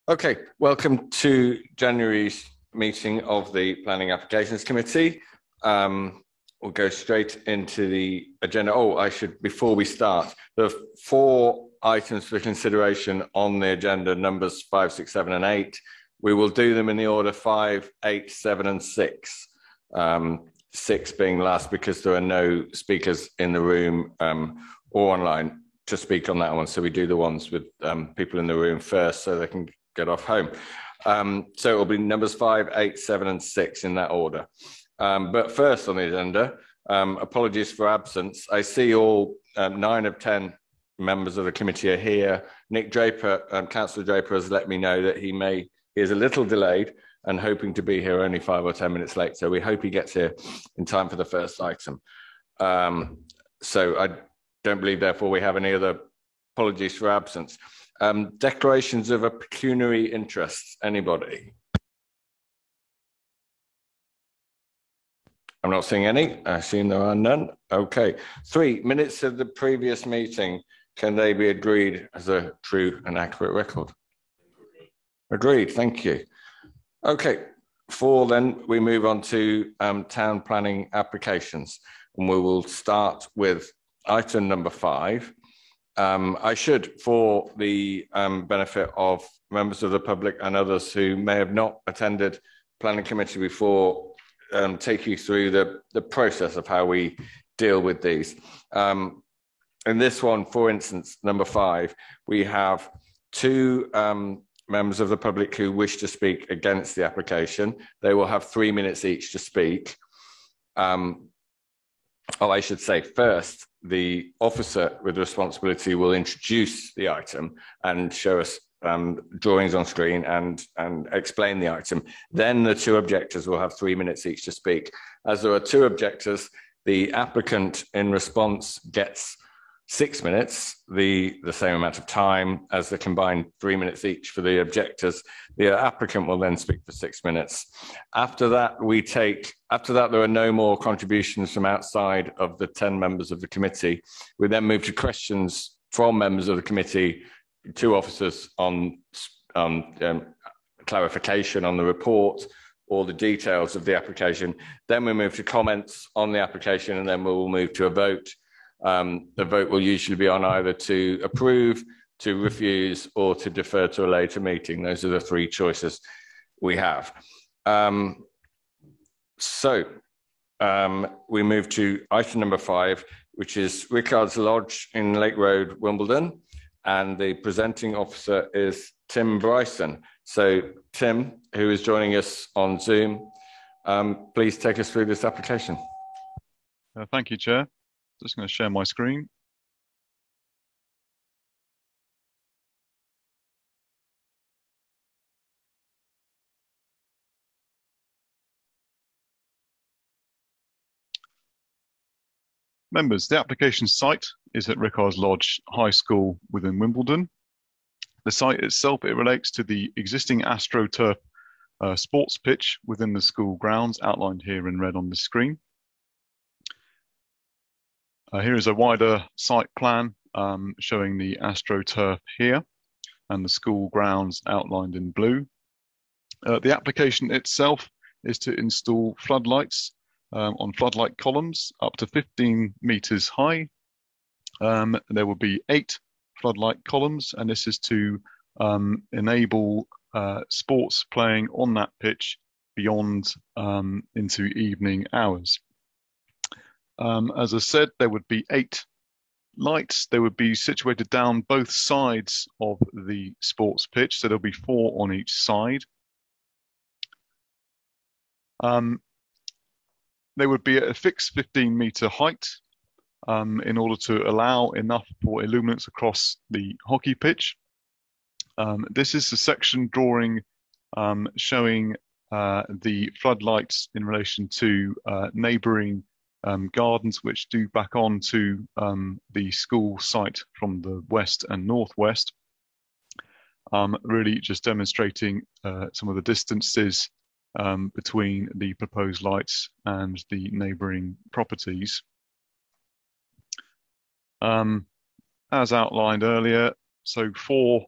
Okay, welcome to January's meeting of the Planning Applications Committee. We'll go straight into the agenda. Before we start, there are 4 items for consideration on the agenda, numbers 5, 6, 7, and 8. We will do them in the order 5, 8, 7, and 6. 6 being last because there are no speakers in the room or online to speak on that one. So we do the ones with people in the room first so they can get off home. So it will be numbers 5, 8, 7, and 6 in that order. But first on the agenda, apologies for absence. I see all 9 of 10 members of the committee are here. Nick Draper, Councillor Draper, has let me know that he is a little delayed and hoping to be here only 5 or 10 minutes late. So we hope he gets here in time for the first item. So I don't believe, therefore, we have any other apologies for absence. Declarations of a pecuniary interest. Anybody? I'm not seeing any. I assume there are none. Okay. 3 minutes of the previous meeting. Can they be agreed as a true and accurate record? Agreed. Thank you. Okay. 4, then we move on to town planning applications, and we will start with item number 5. I should, for the benefit of members of the public and others who may have not attended planning committee before, take you through the process of how we deal with these. In this one, for instance, number 5, we have 2 members of the public who wish to speak against the application. They will have 3 minutes each to speak. I should say first, the officer with responsibility will introduce the item and show us drawings on screen and explain the item. Then the 2 objectors will have 3 minutes each to speak. As there are 2 objectors, the applicant in response gets 6 minutes, the same amount of time as the combined 3 minutes each for the objectors. The applicant will then speak for 6 minutes. After that, there are no more contributions from outside of the 10 members of the committee. We then move to questions from members of the committee to officers on clarification on the report or the details of the application. Then we move to comments on the application, and then we'll move to a vote. The vote will usually be on either to approve, to refuse, or to defer to a later meeting. Those are the 3 choices we have. We move to item number 5, which is Rickard's Lodge in Lake Road, Wimbledon, and the presenting officer is Tim Bryson. So Tim, who is joining us on Zoom, please take us through this application. Thank you, Chair. Just going to share my screen. Members, the application site is at Rickard's Lodge High School within Wimbledon. The site itself, it relates to the existing AstroTurf sports pitch within the school grounds, outlined here in red on the screen. Here is a wider site plan showing the AstroTurf here and the school grounds outlined in blue. The application itself is to install floodlights on floodlight columns up to 15 meters high. There will be 8 floodlight columns, and this is to enable sports playing on that pitch beyond into evening hours. As I said, there would be 8 lights. They would be situated down both sides of the sports pitch, so there'll be 4 on each side. They would be at a fixed 15-meter height in order to allow enough for illuminance across the hockey pitch. This is the section drawing showing the floodlights in relation to neighbouring gardens which do back on to the school site from the west and northwest. Really just demonstrating some of the distances between the proposed lights and the neighbouring properties. As outlined earlier, so 4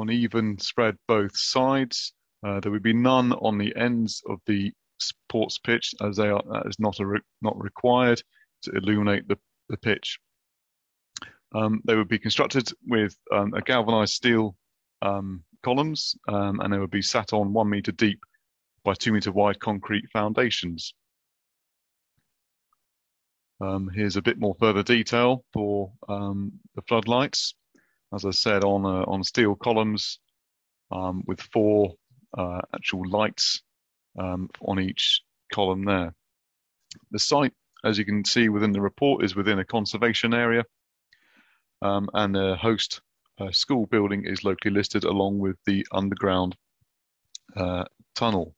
even spread both sides. There would be none on the ends of the sports pitch, as that is not required to illuminate the pitch. They would be constructed with a galvanized steel columns, and they would be sat on 1 meter deep by 2 meter wide concrete foundations. Here's a bit more further detail for the floodlights. As I said, on steel columns with 4 actual lights on each column there. The site, as you can see within the report, is within a conservation area, and the host school building is locally listed along with the underground tunnel.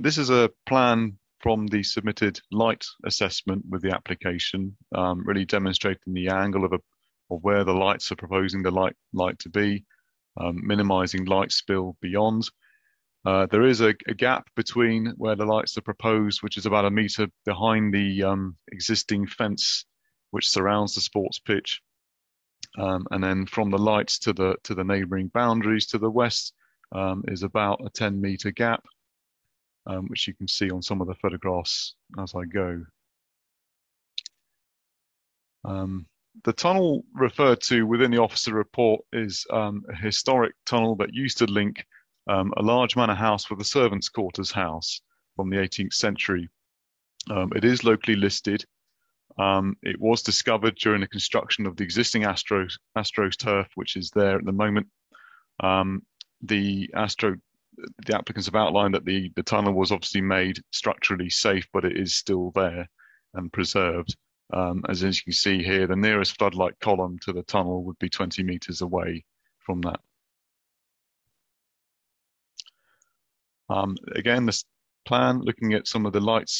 This is a plan from the submitted light assessment with the application, really demonstrating the angle of where the lights are proposing the light to be, minimizing light spill beyond. There is a gap between where the lights are proposed, which is about 1 meter behind the existing fence which surrounds the sports pitch. And then from the lights to the neighbouring boundaries to the west is about a 10 meter gap, which you can see on some of the photographs as I go. The tunnel referred to within the officer report is a historic tunnel that used to link a large manor house with a servants' quarters house from the 18th century. It is locally listed. It was discovered during the construction of the existing Astros turf, which is there at the moment. The applicants have outlined that the tunnel was obviously made structurally safe, but it is still there and preserved. As you can see here, the nearest floodlight column to the tunnel would be 20 meters away from that. Again, this plan looking at some of the light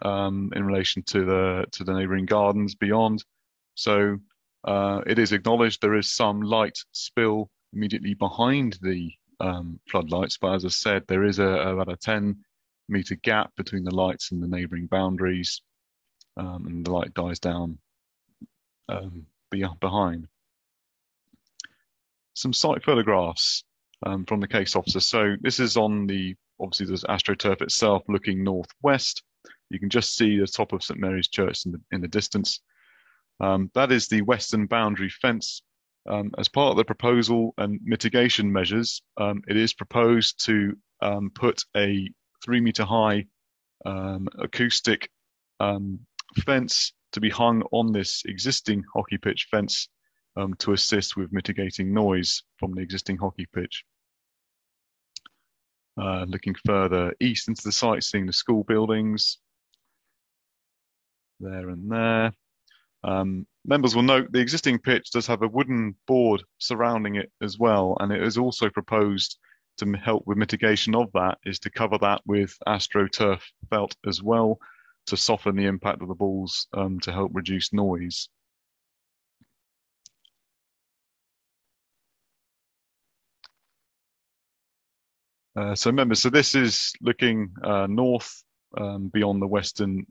in relation to the neighbouring gardens beyond. So it is acknowledged there is some light spill immediately behind the floodlights, but as I said, there is about a 10 meter gap between the lights and the neighbouring boundaries, and the light dies down behind. Some site photographs from the case officer. So this is on obviously there's AstroTurf itself looking northwest. You can just see the top of St Mary's Church in the distance. That is the western boundary fence. As part of the proposal and mitigation measures, it is proposed to put a 3 meter high acoustic fence to be hung on this existing hockey pitch fence to assist with mitigating noise from the existing hockey pitch. Looking further east into the site, seeing the school buildings there and there. Members will note the existing pitch does have a wooden board surrounding it as well, and it is also proposed to help with mitigation of that is to cover that with AstroTurf felt as well to soften the impact of the balls to help reduce noise. So this is looking north beyond the western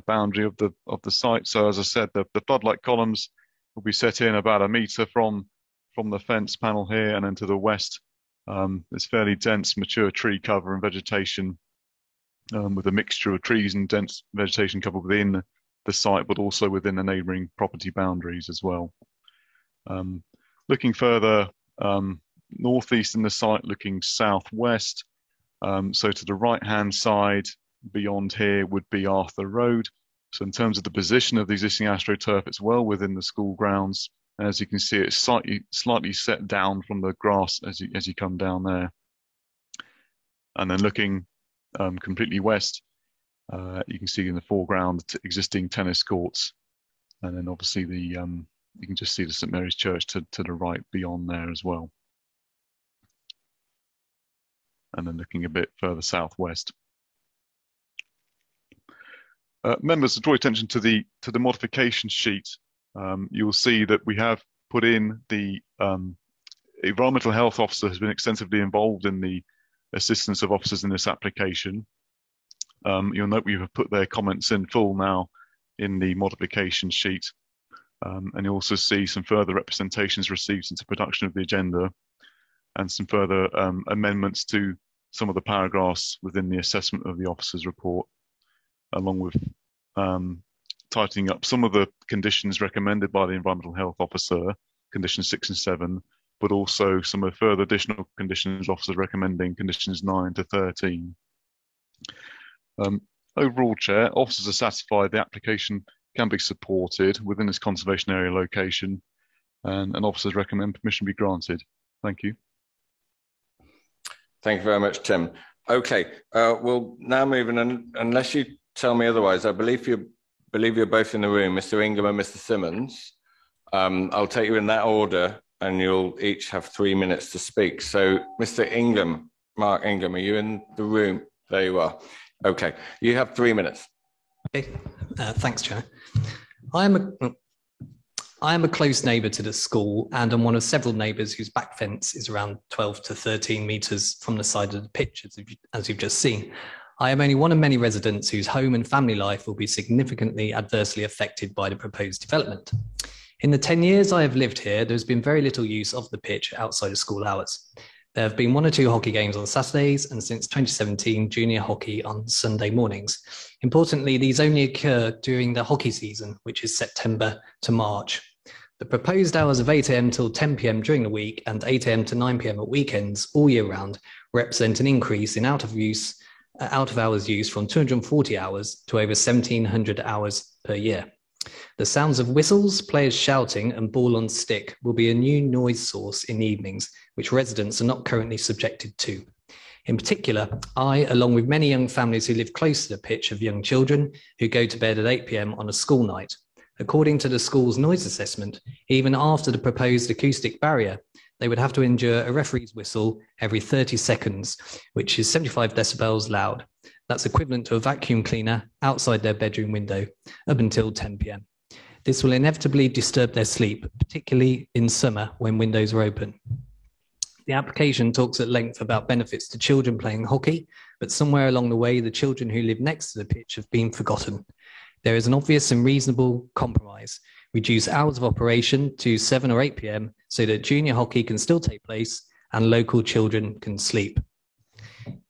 boundary of the site. So as I said, the floodlight columns will be set in about 1 meter from the fence panel here, and then to the west there's fairly dense mature tree cover and vegetation with a mixture of trees and dense vegetation cover within the site, but also within the neighbouring property boundaries as well. Looking further northeast in the site, looking southwest, so to the right hand side beyond here would be Arthur Road. So in terms of the position of the existing AstroTurf, it's well within the school grounds. As you can see, it's slightly set down from the grass as you come down there. And then looking completely west, you can see in the foreground existing tennis courts, and then obviously you can just see the St Mary's Church to the right beyond there as well. And then looking a bit further southwest. Members, to draw attention to the modification sheet, you will see that we have put in the environmental health officer has been extensively involved in the assistance of officers in this application. You'll note we have put their comments in full now in the modification sheet. And you'll also see some further representations received into production of the agenda and some further amendments to some of the paragraphs within the assessment of the officer's report, along with tightening up some of the conditions recommended by the environmental health officer, conditions 6 and 7, but also some of the further additional conditions officers recommending, conditions 9 to 13. Overall, Chair, officers are satisfied the application can be supported within this conservation area location, and officers recommend permission be granted. Thank you. Thank you very much, Tim. Okay, we'll now move in, unless you tell me otherwise. I believe you're both in the room, Mr. Ingham and Mr. Simmons. I'll take you in that order, and you'll each have 3 minutes to speak. So, Mr. Ingham, Mark Ingham, are you in the room? There you are. Okay, you have 3 minutes. Okay, thanks, Chair. I am a close neighbour to the school, and I'm one of several neighbours whose back fence is around 12 to 13 metres from the side of the pitch, as you've just seen. I am only one of many residents whose home and family life will be significantly adversely affected by the proposed development. In the 10 years I have lived here, there's been very little use of the pitch outside of school hours. There have been 1 or 2 hockey games on Saturdays, and since 2017, junior hockey on Sunday mornings. Importantly, these only occur during the hockey season, which is September to March. The proposed hours of 8 a.m. till 10 p.m. during the week and 8 a.m. to 9 p.m. at weekends all year round represent an increase in out of hours use from 240 hours to over 1,700 hours per year. The sounds of whistles, players shouting, and ball on stick will be a new noise source in the evenings, which residents are not currently subjected to. In particular, I, along with many young families who live close to the pitch, have young children who go to bed at 8 p.m. on a school night. According to the school's noise assessment, even after the proposed acoustic barrier, they would have to endure a referee's whistle every 30 seconds, which is 75 decibels loud. That's equivalent to a vacuum cleaner outside their bedroom window up until 10 p.m. This will inevitably disturb their sleep, particularly in summer when windows are open. The application talks at length about benefits to children playing hockey, but somewhere along the way, the children who live next to the pitch have been forgotten. There is an obvious and reasonable compromise. Reduce hours of operation to 7 or 8 p.m. so that junior hockey can still take place and local children can sleep.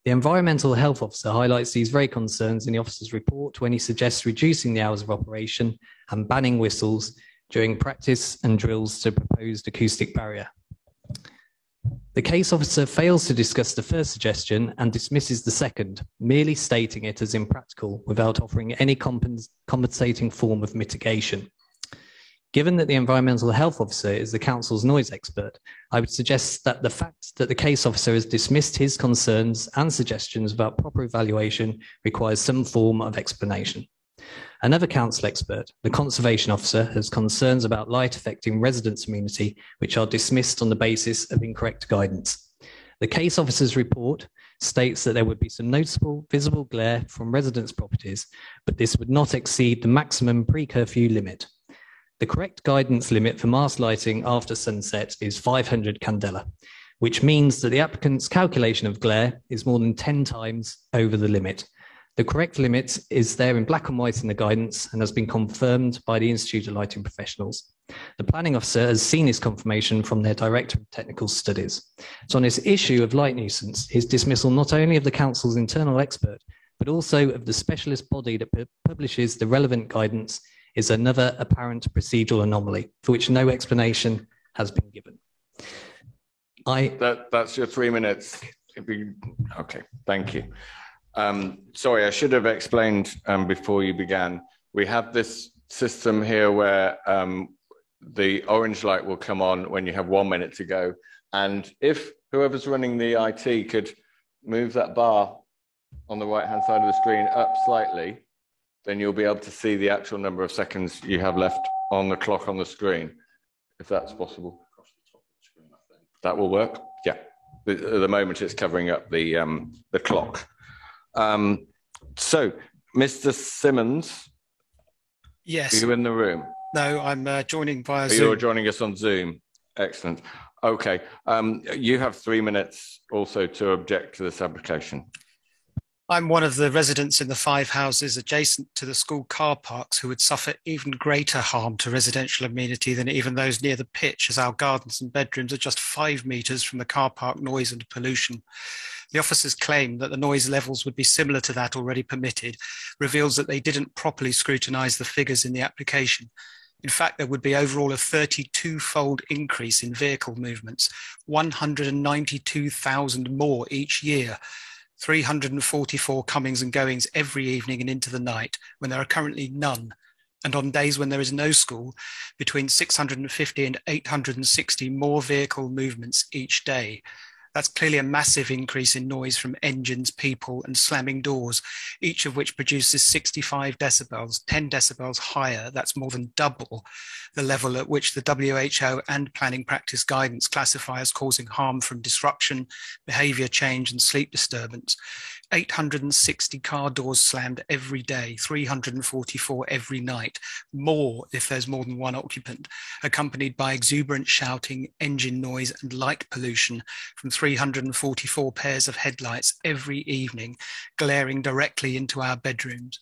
The Environmental Health Officer highlights these very concerns in the officer's report when he suggests reducing the hours of operation and banning whistles during practice and drills to proposed acoustic barrier. The case officer fails to discuss the first suggestion and dismisses the second, merely stating it as impractical without offering any compensating form of mitigation. Given that the Environmental Health Officer is the Council's noise expert, I would suggest that the fact that the case officer has dismissed his concerns and suggestions about proper evaluation requires some form of explanation. Another council expert, the Conservation Officer, has concerns about light affecting residents' immunity, which are dismissed on the basis of incorrect guidance. The case officer's report states that there would be some noticeable visible glare from residents' properties, but this would not exceed the maximum pre-curfew limit. The correct guidance limit for mast lighting after sunset is 500 candela, which means that the applicant's calculation of glare is more than 10 times over the limit. The correct limit is there in black and white in the guidance and has been confirmed by the Institute of Lighting Professionals. The planning officer has seen his confirmation from their Director of Technical Studies. So on this issue of light nuisance, his dismissal not only of the council's internal expert, but also of the specialist body that publishes the relevant guidance is another apparent procedural anomaly for which no explanation has been given. That's your 3 minutes. Okay, thank you. Sorry, I should have explained before you began. We have this system here where the orange light will come on when you have 1 minute to go. And if whoever's running the IT could move that bar on the right-hand side of the screen up slightly, then you'll be able to see the actual number of seconds you have left on the clock on the screen, if that's possible. That will work? Yeah. At the moment, it's covering up the clock. So, Mr. Simmons, yes. Are you in the room? No, I'm joining via Zoom. You're joining us on Zoom. Excellent. Okay. You have 3 minutes also to object to this application. I'm one of the residents in the 5 houses adjacent to the school car parks who would suffer even greater harm to residential amenity than even those near the pitch, as our gardens and bedrooms are just 5 metres from the car park noise and pollution. The officers' claim that the noise levels would be similar to that already permitted reveals that they didn't properly scrutinise the figures in the application. In fact, there would be overall a 32-fold increase in vehicle movements, 192,000 more each year, 344 comings and goings every evening and into the night when there are currently none. And on days when there is no school, between 650 and 860 more vehicle movements each day. That's clearly a massive increase in noise from engines, people, and slamming doors, each of which produces 65 decibels, 10 decibels higher. That's more than double the level at which the WHO and planning practice guidance classify as causing harm from disruption, behavior change, and sleep disturbance. 860 car doors slammed every day, 344 every night, more if there's more than one occupant, accompanied by exuberant shouting, engine noise, and light pollution from 344 pairs of headlights every evening, glaring directly into our bedrooms.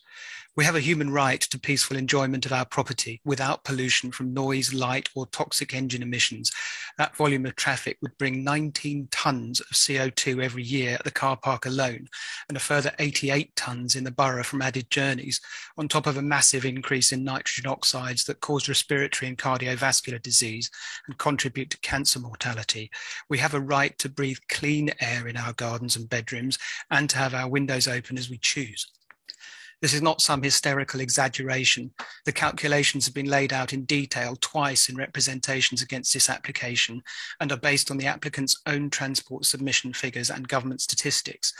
We have a human right to peaceful enjoyment of our property without pollution from noise, light, or toxic engine emissions. That volume of traffic would bring 19 tonnes of CO2 every year at the car park alone, and a further 88 tonnes in the borough from added journeys, on top of a massive increase in nitrogen oxides that cause respiratory and cardiovascular disease and contribute to cancer mortality. We have a right to breathe clean air in our gardens and bedrooms and to have our windows open as we choose. This is not some hysterical exaggeration. The calculations have been laid out in detail twice in representations against this application and are based on the applicant's own transport submission figures and government statistics.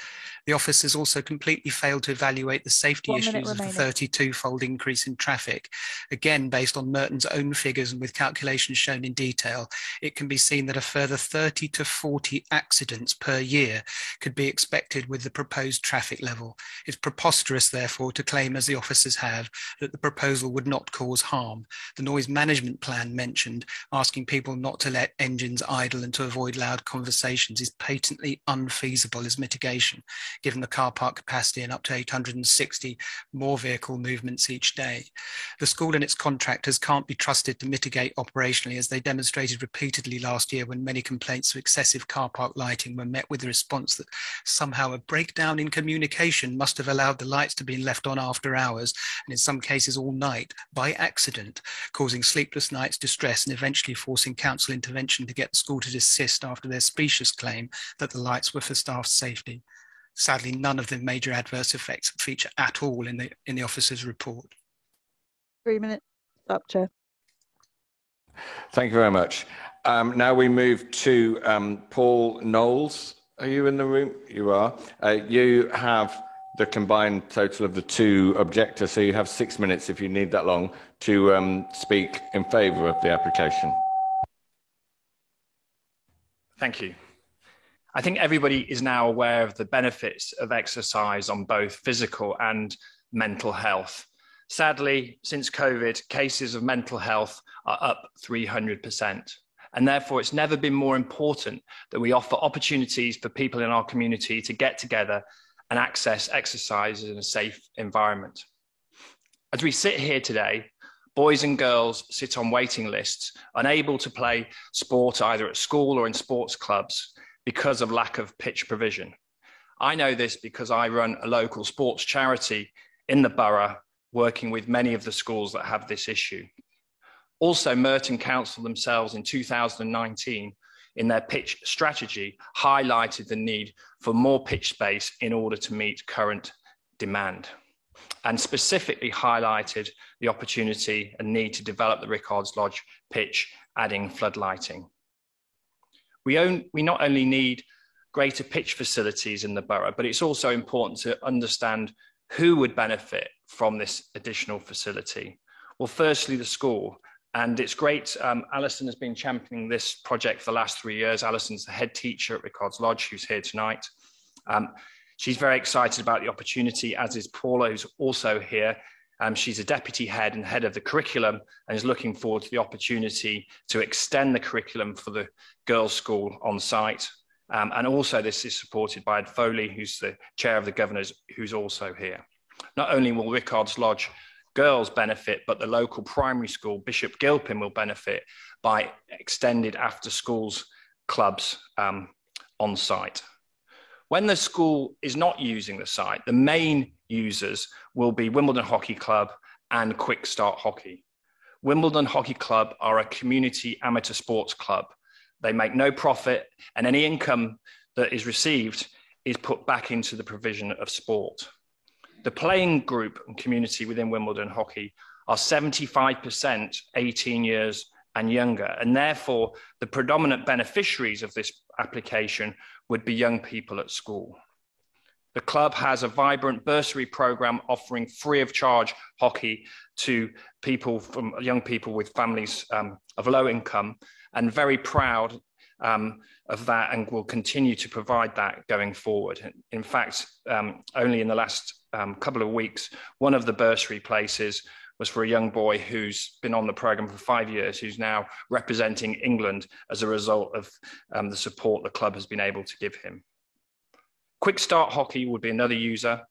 The officers also completely failed to evaluate the safety issues of the 32-fold increase in traffic. Again, based on Merton's own figures and with calculations shown in detail, it can be seen that a further 30 to 40 accidents per year could be expected with the proposed traffic level. It's preposterous, therefore, to claim, as the officers have, that the proposal would not cause harm. The noise management plan mentioned, asking people not to let engines idle and to avoid loud conversations, is patently unfeasible as mitigation, given the car park capacity and up to 860 more vehicle movements each day. The school and its contractors can't be trusted to mitigate operationally, as they demonstrated repeatedly last year when many complaints of excessive car park lighting were met with the response that somehow a breakdown in communication must have allowed the lights to be left on after hours, and in some cases all night, by accident, causing sleepless nights, distress, and eventually forcing council intervention to get the school to desist after their specious claim that the lights were for staff safety. Sadly, none of the major adverse effects feature at all in the officer's report. 3 minutes up, Chair. Thank you very much. Now we move to Paul Knowles. Are you in the room? You are. You have the combined total of the two objectors, so you have 6 minutes, if you need that long, to speak in favour of the application. Thank you. I think everybody is now aware of the benefits of exercise on both physical and mental health. Sadly, since COVID, cases of mental health are up 300%. And therefore, it's never been more important that we offer opportunities for people in our community to get together and access exercise in a safe environment. As we sit here today, boys and girls sit on waiting lists, unable to play sport either at school or in sports clubs because of lack of pitch provision. I know this because I run a local sports charity in the borough, working with many of the schools that have this issue. Also, Merton Council themselves in 2019, in their pitch strategy, highlighted the need for more pitch space in order to meet current demand, and specifically highlighted the opportunity and need to develop the Rickards Lodge pitch, adding floodlighting. We not only need greater pitch facilities in the borough, but it's also important to understand who would benefit from this additional facility. Well, firstly, the school. And it's great, Alison has been championing this project for the last 3 years. Alison's the head teacher at Rickards Lodge, who's here tonight. She's very excited about the opportunity, as is Paula, who's also here. She's a deputy head and head of the curriculum and is looking forward to the opportunity to extend the curriculum for the girls' school on site. And also this is supported by Ed Foley, who's the chair of the governors, who's also here. Not only will Rickards Lodge girls benefit, but the local primary school, Bishop Gilpin, will benefit by extended after schools clubs on site. When the school is not using the site, the main users will be Wimbledon Hockey Club and Quick Start Hockey. Wimbledon Hockey Club are a community amateur sports club. They make no profit, and any income that is received is put back into the provision of sport. The playing group and community within Wimbledon Hockey are 75% 18 years and younger, and therefore the predominant beneficiaries of this application would be young people at school. The club has a vibrant bursary program offering free of charge hockey to young people with families of low income, and very proud of that, and will continue to provide that going forward. In fact, only in the last couple of weeks, one of the bursary places was for a young boy who's been on the program for 5 years, who's now representing England as a result of the support the club has been able to give him. Quick Start Hockey would be another user.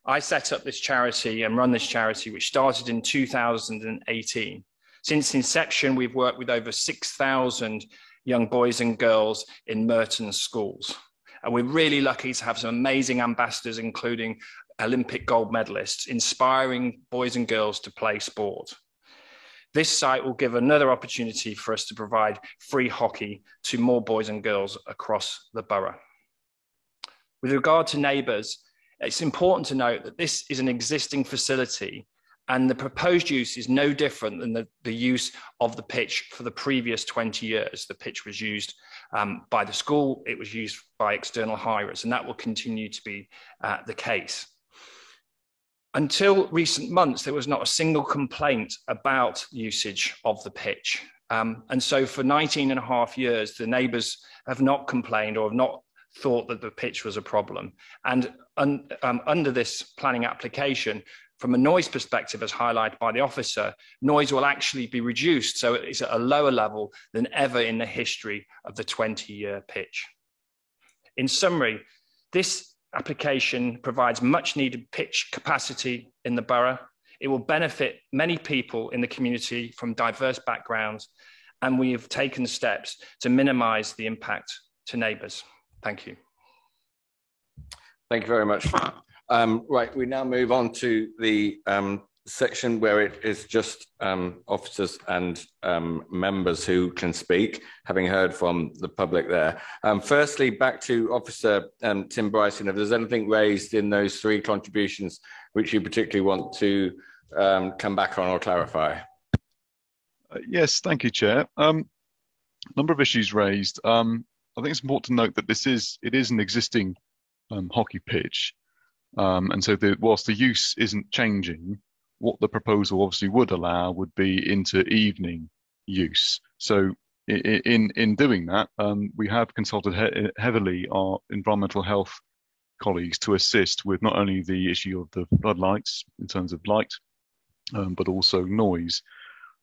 I set up this charity and run this charity, which started in 2018. Since inception, we've worked with over 6,000 young boys and girls in Merton schools. And we're really lucky to have some amazing ambassadors, including Olympic gold medalists, inspiring boys and girls to play sport. This site will give another opportunity for us to provide free hockey to more boys and girls across the borough. With regard to neighbours, it's important to note that this is an existing facility, and the proposed use is no different than the use of the pitch for the previous 20 years. The pitch was used by the school, it was used by external hirers, and that will continue to be the case. Until recent months, there was not a single complaint about usage of the pitch. And so for 19 and a half years, the neighbours have not complained or have not thought that the pitch was a problem. And under this planning application, from a noise perspective, as highlighted by the officer, noise will actually be reduced, so it's at a lower level than ever in the history of the 20-year pitch. In summary, this application provides much needed pitch capacity in the borough. It will benefit many people in the community from diverse backgrounds, and we have taken steps to minimise the impact to neighbours. Thank you. Thank you very much. Right, we now move on to the section where it is just officers and members who can speak, having heard from the public there. Firstly, back to Officer Tim Bryson, if there's anything raised in those three contributions which you particularly want to come back on or clarify. Yes, thank you, Chair. Number of issues raised. I think it's important to note that it is an existing hockey pitch. And so whilst the use isn't changing, what the proposal obviously would allow would be into evening use. So in doing that, we have consulted heavily our environmental health colleagues to assist with not only the issue of the floodlights in terms of light, but also noise.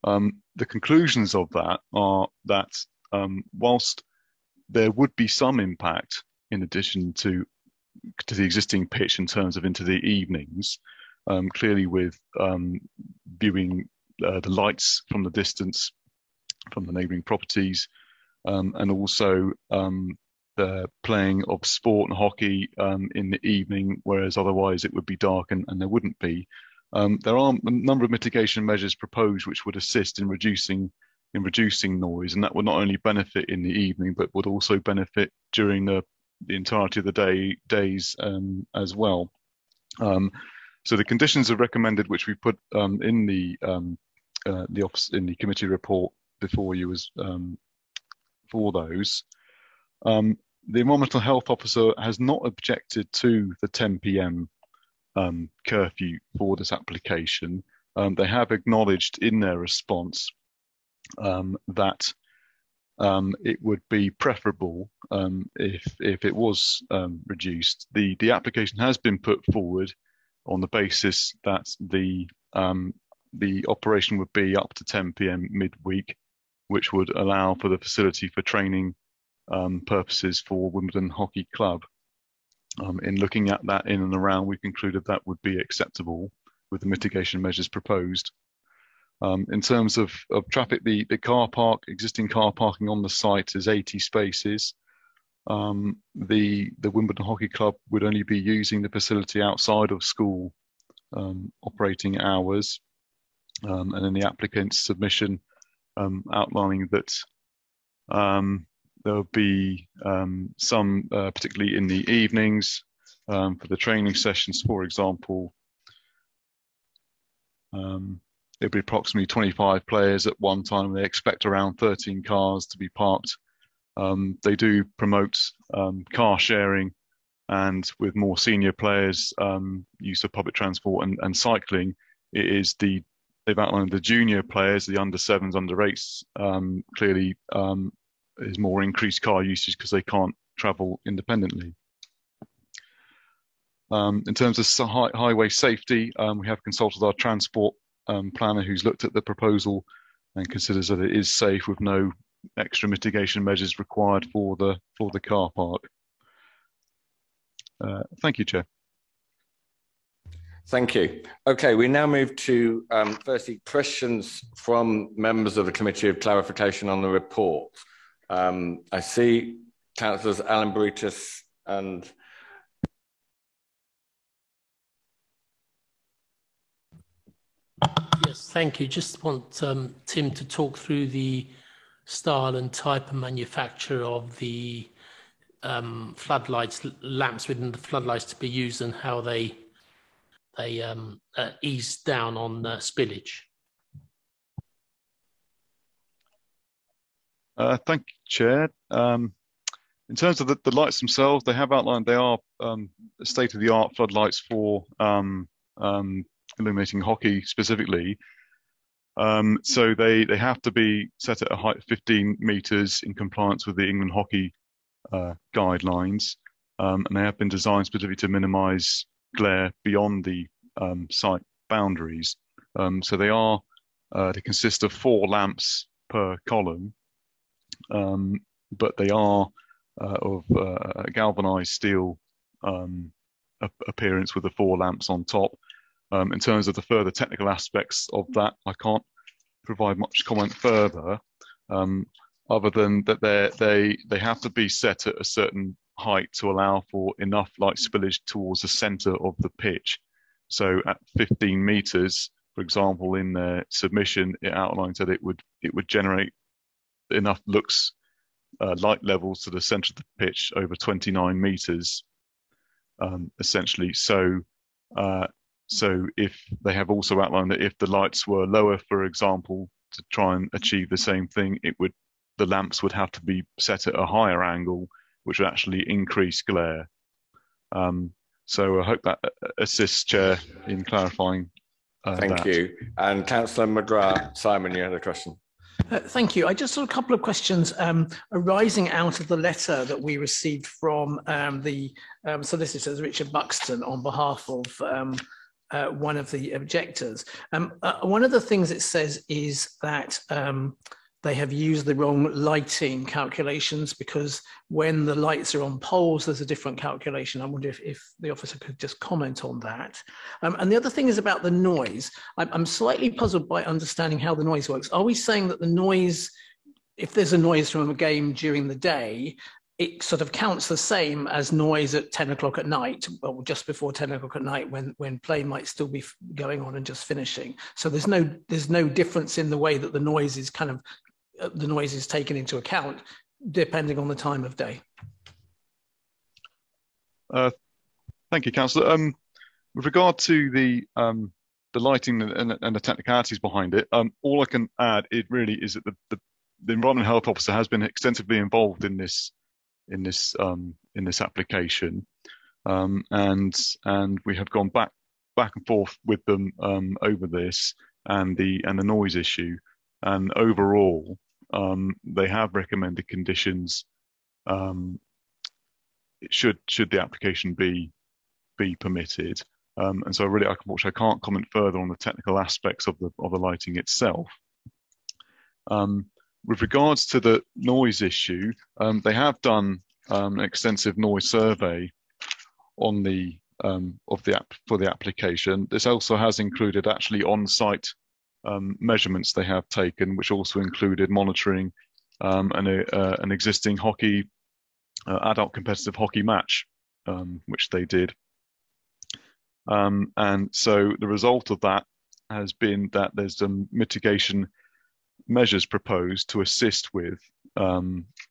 The conclusions of that are that whilst there would be some impact in addition to the existing pitch in terms of into the evenings, clearly with viewing the lights from the distance from the neighbouring properties, and also the playing of sport and hockey in the evening, whereas otherwise it would be dark and there wouldn't be. There are a number of mitigation measures proposed which would assist in reducing noise, and that would not only benefit in the evening but would also benefit during the entirety of the days as well. So the conditions are recommended, which we put in the office in the committee report before you was for those. The environmental health officer has not objected to the 10 p.m. Curfew for this application. They have acknowledged in their response that it would be preferable if it was reduced. The application has been put forward on the basis that the operation would be up to 10 p.m. midweek, which would allow for the facility for training purposes for Wimbledon Hockey Club. In looking at that in and around, we concluded that would be acceptable with the mitigation measures proposed. In terms of traffic, the car park, existing car parking on the site is 80 spaces. The Wimbledon Hockey Club would only be using the facility outside of school operating hours. And in the applicant's submission outlining that there'll be some, particularly in the evenings, for the training sessions, for example, there'll be approximately 25 players at one time. They expect around 13 cars to be parked. They do promote car sharing, and with more senior players, use of public transport and cycling. It is they've outlined the junior players, the under 7s, under 8s, clearly is more increased car usage because they can't travel independently. In terms of highway safety, we have consulted our transport planner, who's looked at the proposal and considers that it is safe with no extra mitigation measures required for the car park. Thank you, Chair. Thank you. Okay, we now move to firstly questions from members of the Committee of Clarification on the report. I see Councillors Alan Brutus and yes, thank you. Just want Tim to talk through the style and type and manufacture of the floodlights, lamps within the floodlights to be used, and how they ease down on spillage. Thank you, Chair. In terms of the lights themselves, they have outlined they are state-of-the-art floodlights for illuminating hockey specifically. So they have to be set at a height of 15 metres in compliance with the England Hockey guidelines, and they have been designed specifically to minimise glare beyond the site boundaries. So they consist of 4 lamps per column, but they are of galvanized steel appearance with the 4 lamps on top. In terms of the further technical aspects of that, I can't provide much comment further, other than that they have to be set at a certain height to allow for enough light spillage towards the centre of the pitch. So at 15 metres, for example, in their submission, it outlines that it would generate enough light levels to the centre of the pitch over 29 metres, essentially. So if they have also outlined that if the lights were lower, for example, to try and achieve the same thing, the lamps would have to be set at a higher angle, which would actually increase glare. So I hope that assists, Chair, in clarifying Thank you. And Councillor McGrath, Simon, you had a question. Thank you. I just saw a couple of questions arising out of the letter that we received from the solicitors, Richard Buxton, on behalf of one of the objectors. One of the things it says is that they have used the wrong lighting calculations, because when the lights are on poles, there's a different calculation. I wonder if the officer could just comment on that. And the other thing is about the noise. I'm slightly puzzled by understanding how the noise works. Are we saying that the noise, if there's a noise from a game during the day, it sort of counts the same as noise at 10 o'clock at night, or just before 10 o'clock at night when play might still be going on and just finishing? So there's no difference in the way that the noise is taken into account depending on the time of day. Thank you, Councillor. With regard to the lighting and the technicalities behind it, all I can add, it really is that the Environment Health Officer has been extensively involved in this application, and we have gone back and forth with them over this and the noise issue, and overall they have recommended conditions should the application be permitted, and so really unfortunately I can't comment further on the technical aspects of the lighting itself. With regards to the noise issue, they have done an extensive noise survey on the for the application. This also has included actually on-site measurements they have taken, which also included monitoring an existing hockey adult competitive hockey match, which they did. And so the result of that has been that there's some mitigation measures proposed to assist with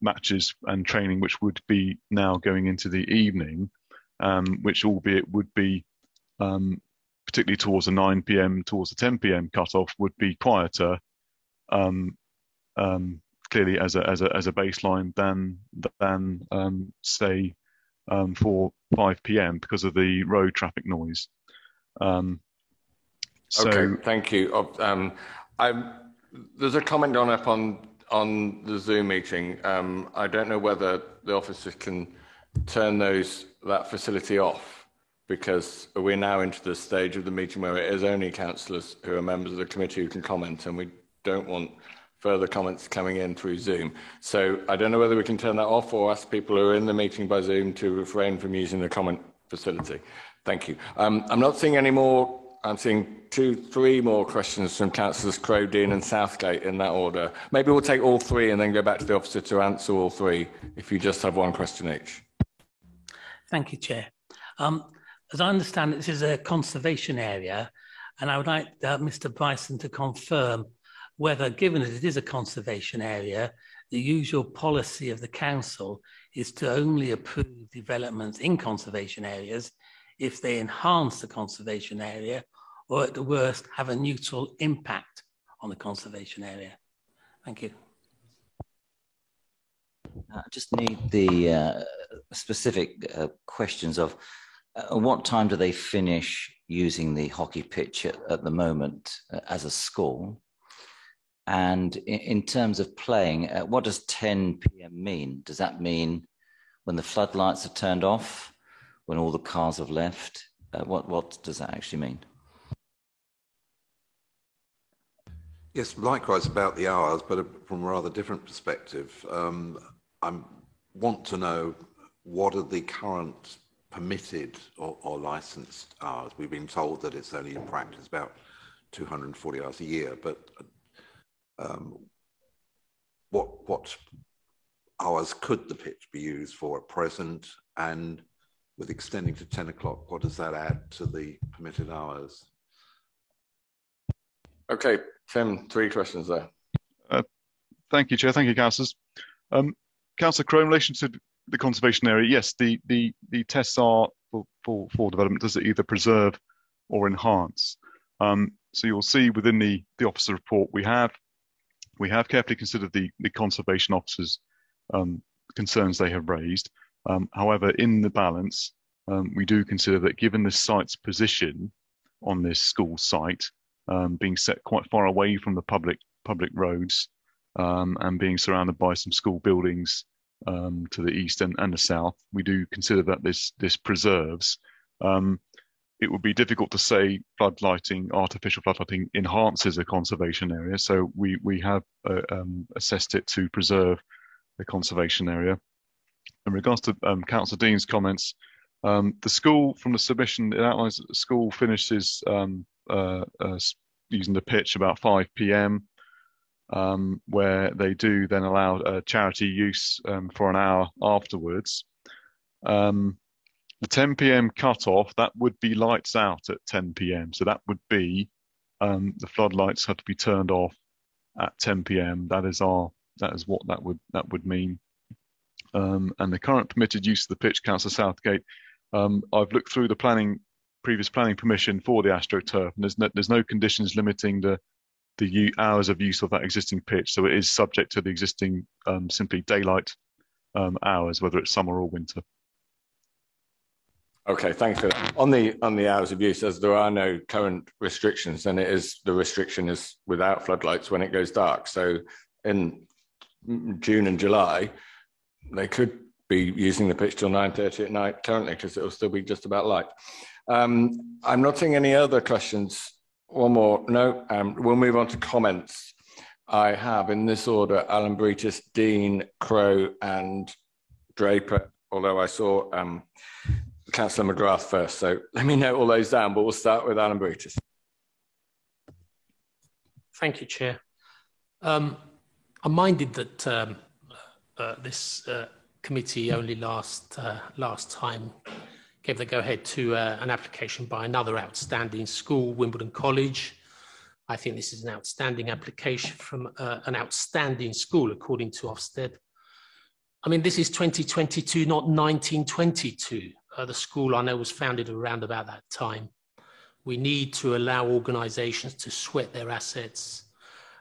matches and training, which would be now going into the evening, which albeit would be particularly towards the 9 p.m. towards the 10 p.m. cutoff would be quieter, clearly as a baseline than say for 5 p.m. because of the road traffic noise. Okay, thank you. There's a comment gone up on the Zoom meeting. I don't know whether the officers can turn that facility off, because we're now into the stage of the meeting where it is only councillors who are members of the committee who can comment, and we don't want further comments coming in through Zoom. So I don't know whether we can turn that off or ask people who are in the meeting by Zoom to refrain from using the comment facility. Thank you. I'm not seeing any more. I'm seeing 3 more questions from councillors Crowe, Dean and Southgate in that order. Maybe we'll take all 3 and then go back to the officer to answer all 3 if you just have 1 question each. Thank you, Chair. As I understand it, this is a conservation area, and I would like Mr. Bryson to confirm whether, given that it is a conservation area, the usual policy of the council is to only approve developments in conservation areas if they enhance the conservation area, or at the worst have a neutral impact on the conservation area. Thank you. I just need the specific questions of what time do they finish using the hockey pitch at the moment as a school? And in terms of playing, what does 10 p.m. mean? Does that mean when the floodlights are turned off, when all the cars have left? What does that actually mean? Yes, likewise about the hours, but from a rather different perspective. I want to know what are the current permitted or licensed hours. We've been told that it's only in practice about 240 hours a year, but what hours could the pitch be used for at present? And with extending to 10 o'clock, what does that add to the permitted hours? Okay, Tim, 3 questions there. Thank you, Chair. Thank you, councillors. Councillor Crowe, in relation to the conservation area, yes, the tests are for development. Does it either preserve or enhance? So you'll see within the officer report, we have carefully considered the conservation officers' concerns they have raised. However, in the balance, we do consider that given the site's position on this school site, being set quite far away from the public roads, and being surrounded by some school buildings to the east and the south, we do consider that this preserves. It would be difficult to say artificial floodlighting enhances a conservation area, so we have assessed it to preserve the conservation area. In regards to Councillor Dean's comments, the school, from the submission, it outlines that the school finishes using the pitch about 5 p.m, where they do then allow charity use for an hour afterwards. The 10 p.m. cut-off, that would be lights out at 10 p.m. So that would be the floodlights have to be turned off at 10 p.m. That is what that would mean. And the current permitted use of the pitch, Councillor Southgate, I've looked through the previous planning permission for the AstroTurf, and there's no conditions limiting the hours of use of that existing pitch. So it is subject to the existing simply daylight hours, whether it's summer or winter. Okay, thanks for that. On the hours of use, as there are no current restrictions, then the restriction is without floodlights when it goes dark. So in June and July, they could be using the pitch till 9:30 at night currently, because it'll still be just about light. I'm not seeing any other questions. One more. No. We'll move on to comments. I have, in this order, Alan Bretis, Dean, Crowe and Draper, although I saw Councillor McGrath first. So let me note all those down, but we'll start with Alan Bretis. Thank you, Chair. I'm minded that this committee only last time gave the go-ahead to an application by another outstanding school, Wimbledon College. I think this is an outstanding application from an outstanding school, according to Ofsted. I mean, this is 2022, not 1922. The school, I know, was founded around about that time. We need to allow organisations to sweat their assets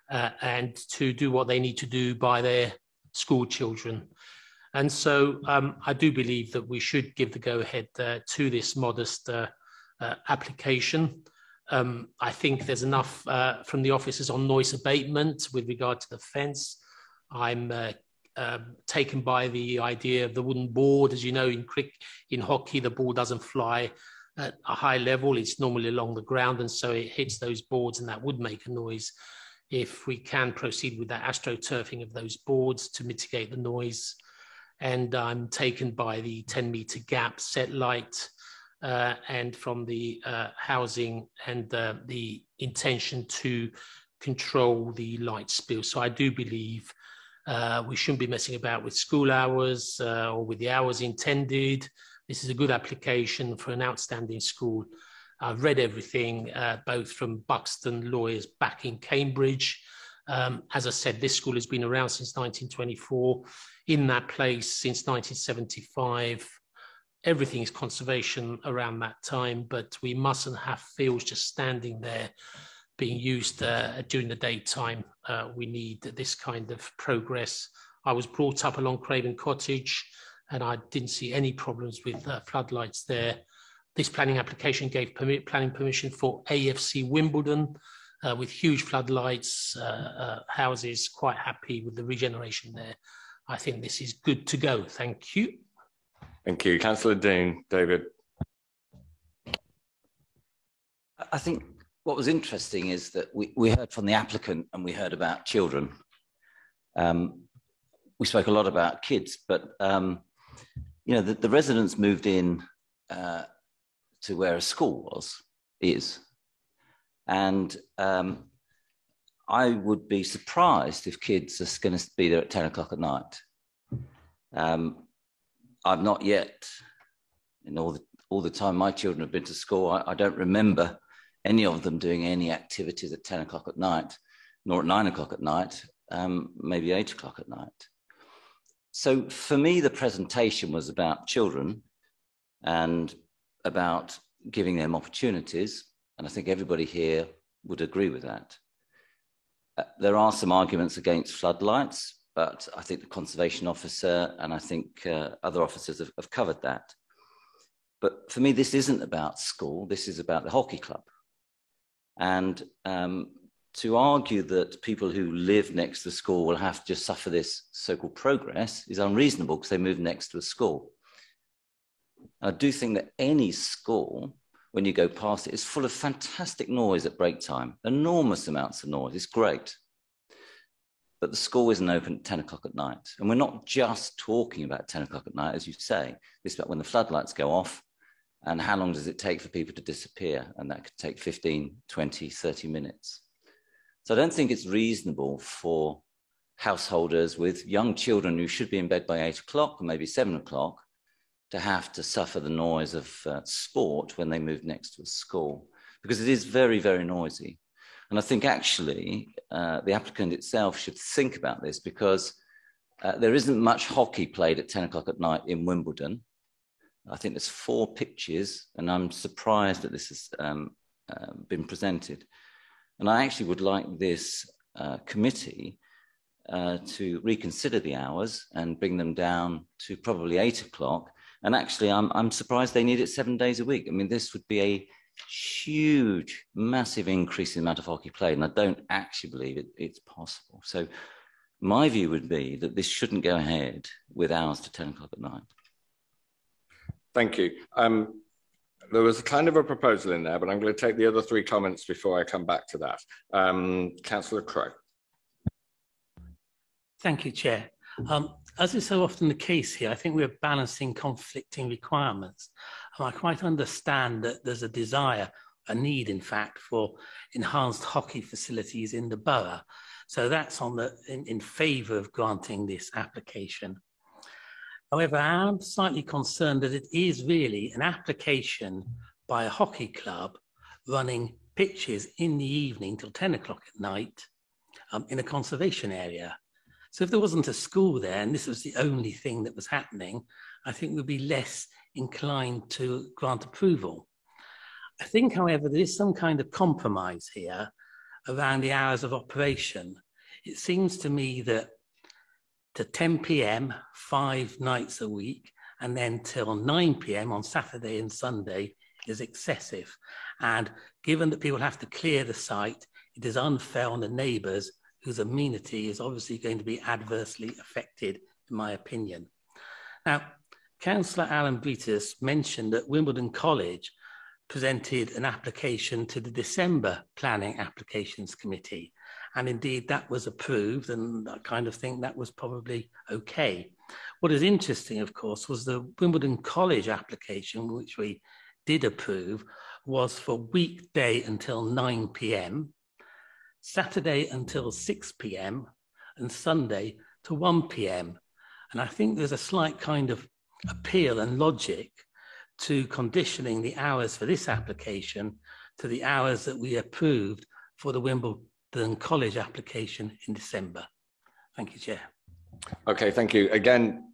and to do what they need to do by their school children. And so I do believe that we should give the go-ahead to this modest application. I think there's enough from the officers on noise abatement with regard to the fence. I'm taken by the idea of the wooden board. As you know, in hockey, the ball doesn't fly at a high level. It's normally along the ground, and so it hits those boards, and that would make a noise. If we can proceed with that astroturfing of those boards to mitigate the noise. And I'm taken by the 10-metre gap set light and from the housing and the intention to control the light spill. So I do believe we shouldn't be messing about with school hours or with the hours intended. This is a good application for an outstanding school. I've read everything, both from Buxton lawyers back in Cambridge. As I said, this school has been around since 1924, in that place since 1975. Everything is conservation around that time, but we mustn't have fields just standing there being used during the daytime. We need this kind of progress. I was brought up along Craven Cottage, and I didn't see any problems with floodlights there. This planning application gave planning permission for AFC Wimbledon with huge floodlights, houses, quite happy with the regeneration there. I think this is good to go. Thank you. Thank you. Councillor Dean, David. I think what was interesting is that we heard from the applicant and we heard about children. We spoke a lot about kids, but you know, the residents moved in to where a school is. And I would be surprised if kids are going to be there at 10 o'clock at night. I've not yet, in all the time my children have been to school, I don't remember any of them doing any activities at 10 o'clock at night, nor at 9 o'clock at night, maybe 8 o'clock at night. So for me, the presentation was about children and about giving them opportunities. And I think everybody here would agree with that. There are some arguments against floodlights, but I think the conservation officer and I think other officers have covered that. But for me, this isn't about school. This is about the hockey club. And to argue that people who live next to the school will have to just suffer this so-called progress is unreasonable because they move next to a school. I do think that any school, when you go past it, is full of fantastic noise at break time, enormous amounts of noise. It's great. But the school isn't open at 10 o'clock at night. And we're not just talking about 10 o'clock at night, as you say. It's about when the floodlights go off and how long does it take for people to disappear? And that could take 15, 20, 30 minutes. So I don't think it's reasonable for householders with young children who should be in bed by 8 o'clock or maybe 7 o'clock to have to suffer the noise of sport when they move next to a school, because it is very, very noisy. And I think actually the applicant itself should think about this, because there isn't much hockey played at 10 o'clock at night in Wimbledon. I think there's 4 pitches, and I'm surprised that this has been presented. And I actually would like this committee to reconsider the hours and bring them down to probably 8 o'clock. And actually, I'm surprised they need it 7 days a week. I mean, this would be a huge, massive increase in the amount of hockey played, and I don't actually believe it's possible. So my view would be that this shouldn't go ahead with hours to 10 o'clock at night. Thank you. There was a kind of a proposal in there, but I'm going to take the other 3 comments before I come back to that. Councillor Crowe. Thank you, Chair. As is so often the case here, I think we're balancing conflicting requirements. And I quite understand that there's a desire, a need, in fact, for enhanced hockey facilities in the borough. So that's in favour of granting this application. However, I'm slightly concerned that it is really an application by a hockey club running pitches in the evening till 10 o'clock at night in a conservation area. So if there wasn't a school there and this was the only thing that was happening, I think we'd be less inclined to grant approval. I think, however, there is some kind of compromise here around the hours of operation. It seems to me that to 10 p.m. 5 nights a week and then till 9 p.m. on Saturday and Sunday is excessive. And given that people have to clear the site, it is unfair on the neighbours whose amenity is obviously going to be adversely affected, in my opinion. Now, Councillor Alan Britas mentioned that Wimbledon College presented an application to the December Planning Applications Committee. And indeed, that was approved, and I kind of think that was probably okay. What is interesting, of course, was the Wimbledon College application, which we did approve, was for weekday until 9 p.m, Saturday until 6 p.m, and Sunday to 1 p.m. And I think there's a slight kind of appeal and logic to conditioning the hours for this application to the hours that we approved for the Wimbledon College application in December. Thank you, Chair. Okay, thank you. Again,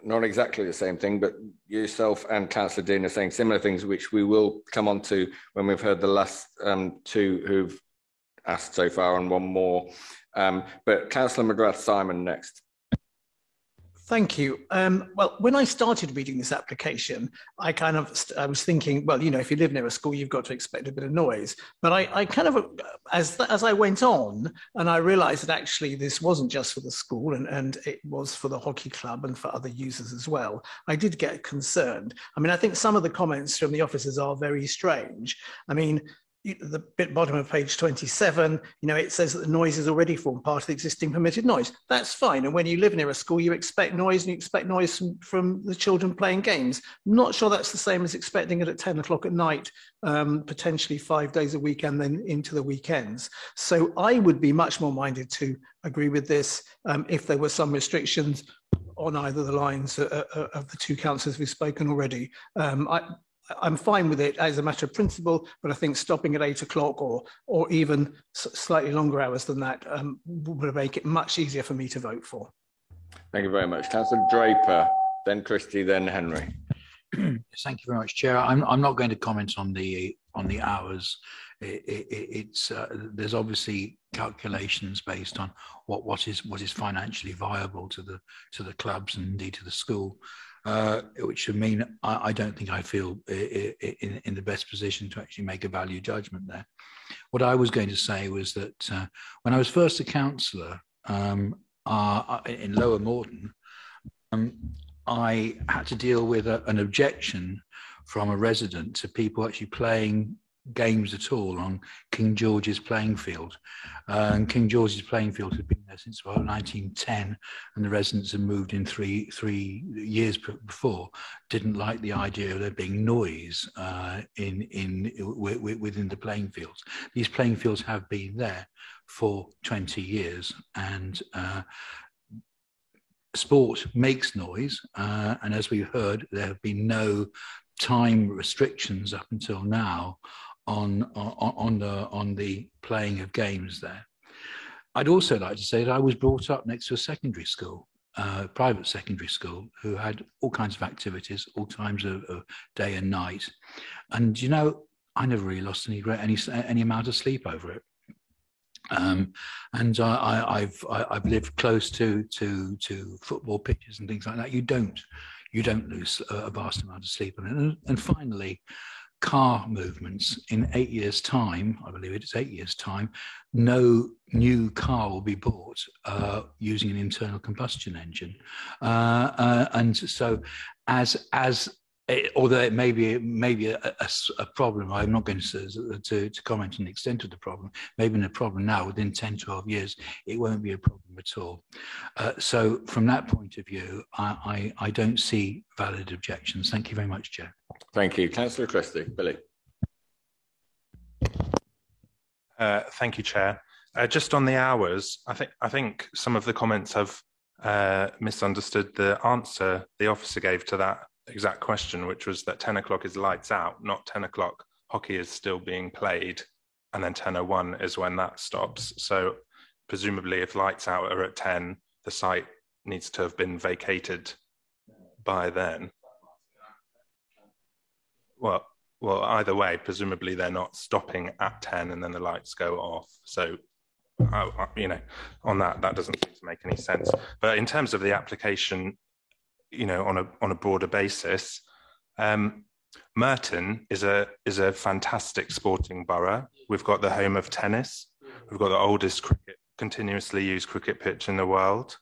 not exactly the same thing, but yourself and Councillor Dean are saying similar things, which we will come on to when we've heard the last two who've asked so far and one more. But Councillor McGrath-Simon next. Thank you. Well, when I started reading this application, I was thinking, well, you know, if you live near a school, you've got to expect a bit of noise. But I kind of, as I went on, and I realised that actually this wasn't just for the school, and it was for the hockey club and for other users as well, I did get concerned. I mean, I think some of the comments from the officers are very strange. I mean, the bit bottom of page 27, you know, it says that the noise is already formed part of the existing permitted noise. That's fine. And when you live near a school, you expect noise, and you expect noise from the children playing games. Not sure that's the same as expecting it at 10 o'clock at night, potentially 5 days a week and then into the weekends. So I would be much more minded to agree with this if there were some restrictions on either the lines of the two councillors we've spoken already. I'm fine with it as a matter of principle, but I think stopping at 8 o'clock or even slightly longer hours than that would make it much easier for me to vote for. Thank you very much. Councillor Draper, then Christie, then Henry. Thank you very much, Chair. I'm not going to comment on the hours. There's obviously calculations based on what is financially viable to the clubs and indeed to the school. Which would mean I don't think I feel in the best position to actually make a value judgment there. What I was going to say was that when I was first a councillor in Lower Moreton, I had to deal with an objection from a resident to people actually playing games at all on King George's playing field. And King George's playing field had been there since about 1910, and the residents had moved in three years before. Didn't like the idea of there being noise within the playing fields. These playing fields have been there for 20 years, and sport makes noise, and as we've heard, there have been no time restrictions up until now on the playing of games there. I'd also like to say that I was brought up next to a secondary school, private secondary school, who had all kinds of activities, all times of day and night. And, you know, I never really lost any amount of sleep over it. And I've lived close to football pitches and things like that. You don't lose a vast amount of sleep on it. And finally, car movements. In 8 years' time, I believe it's 8 years' time, no new car will be bought using an internal combustion engine. And so as although it may be a problem, I'm not going to comment on the extent of the problem. Maybe the problem now, within 10, 12 years, it won't be a problem at all. So from that point of view, I don't see valid objections. Thank you very much, Chair. Thank you. Councillor Christie. Billy. Thank you, Chair. Just on the hours, I think some of the comments have misunderstood the answer the officer gave to that exact question, which was that 10 o'clock is lights out, not 10 o'clock hockey is still being played, and then 10:01 is when that stops. So presumably if lights out are at 10, the site needs to have been vacated by then. Well, either way, presumably they're not stopping at 10 and then the lights go off. So, you know, on that doesn't seem to make any sense. But in terms of the application, you know, on a broader basis, Merton is a fantastic sporting borough. We've got the home of tennis. We've got the oldest continuously used cricket pitch in the world.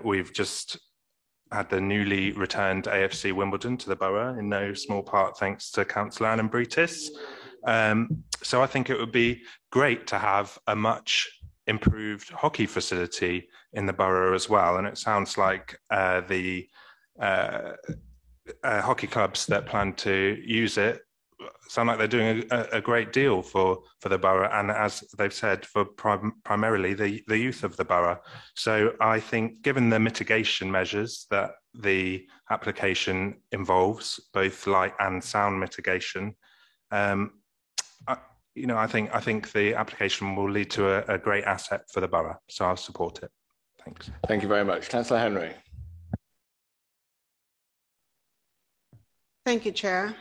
We've just had the newly returned AFC Wimbledon to the borough, in no small part thanks to Councillor Annan Bretis. So I think it would be great to have a much improved hockey facility in the borough as well. And it sounds like the hockey clubs that plan to use it sound like they're doing a great deal for the borough, and as they've said, for primarily the youth of the borough. So I think, given the mitigation measures that the application involves, both light and sound mitigation, you know, I think the application will lead to a great asset for the borough. So I'll support it. Thanks. Thank you very much. Councillor Henry. Thank you, Chair.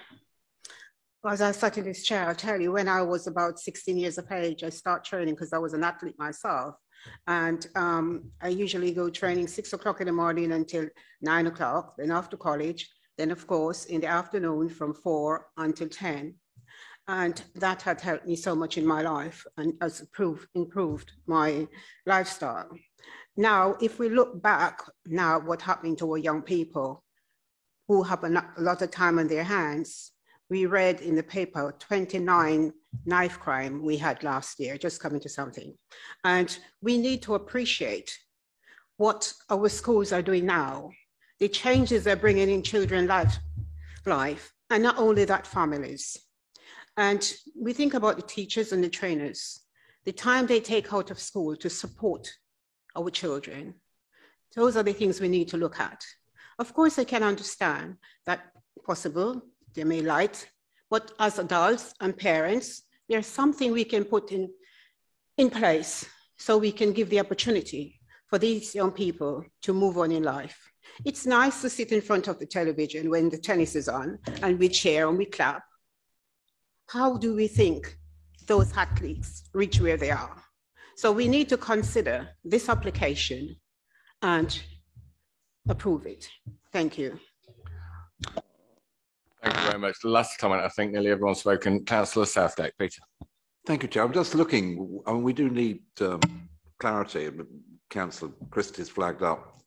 As I sat in this chair, I'll tell you, when I was about 16 years of age, I started training because I was an athlete myself. And I usually go training 6 o'clock in the morning until 9 o'clock, then after college, then of course in the afternoon from 4 until 10. And that had helped me so much in my life and has improved my lifestyle. Now, if we look back now, what's happening to our young people who have a lot of time on their hands, we read in the paper 29 knife crime we had last year, just coming to something. And we need to appreciate what our schools are doing now, the changes they're bringing in children's life, and not only that, families. And we think about the teachers and the trainers, the time they take out of school to support our children. Those are the things we need to look at. Of course, I can understand that possible, they may light, but as adults and parents, there's something we can put in place so we can give the opportunity for these young people to move on in life. It's nice to sit in front of the television when the tennis is on and we cheer and we clap. How do we think those athletes reach where they are? So we need to consider this application and approve it. Thank you. Thank you very much. The last comment, I think nearly everyone's spoken. Councillor Southgate, Peter. Thank you, Chair. I'm just looking, I mean, we do need clarity. Councillor Christie's flagged up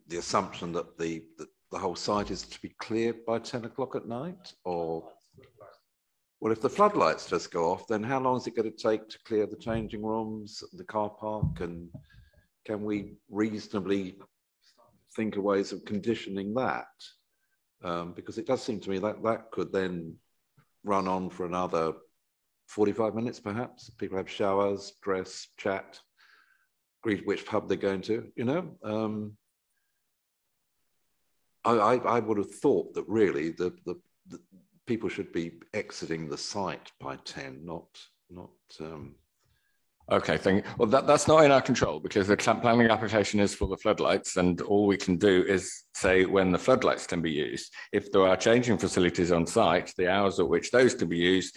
the assumption that the whole site is to be cleared by 10 o'clock at night, or... Well, if the floodlights just go off, then how long is it going to take to clear the changing rooms, the car park, and can we reasonably think of ways of conditioning that? Because it does seem to me that that could then run on for another 45 minutes, perhaps. People have showers, dress, chat, greet which pub they're going to, you know. I would have thought that really the people should be exiting the site by 10, not. Okay, thank you. Well, that's not in our control because the planning application is for the floodlights, and all we can do is say when the floodlights can be used. If there are changing facilities on site, the hours at which those can be used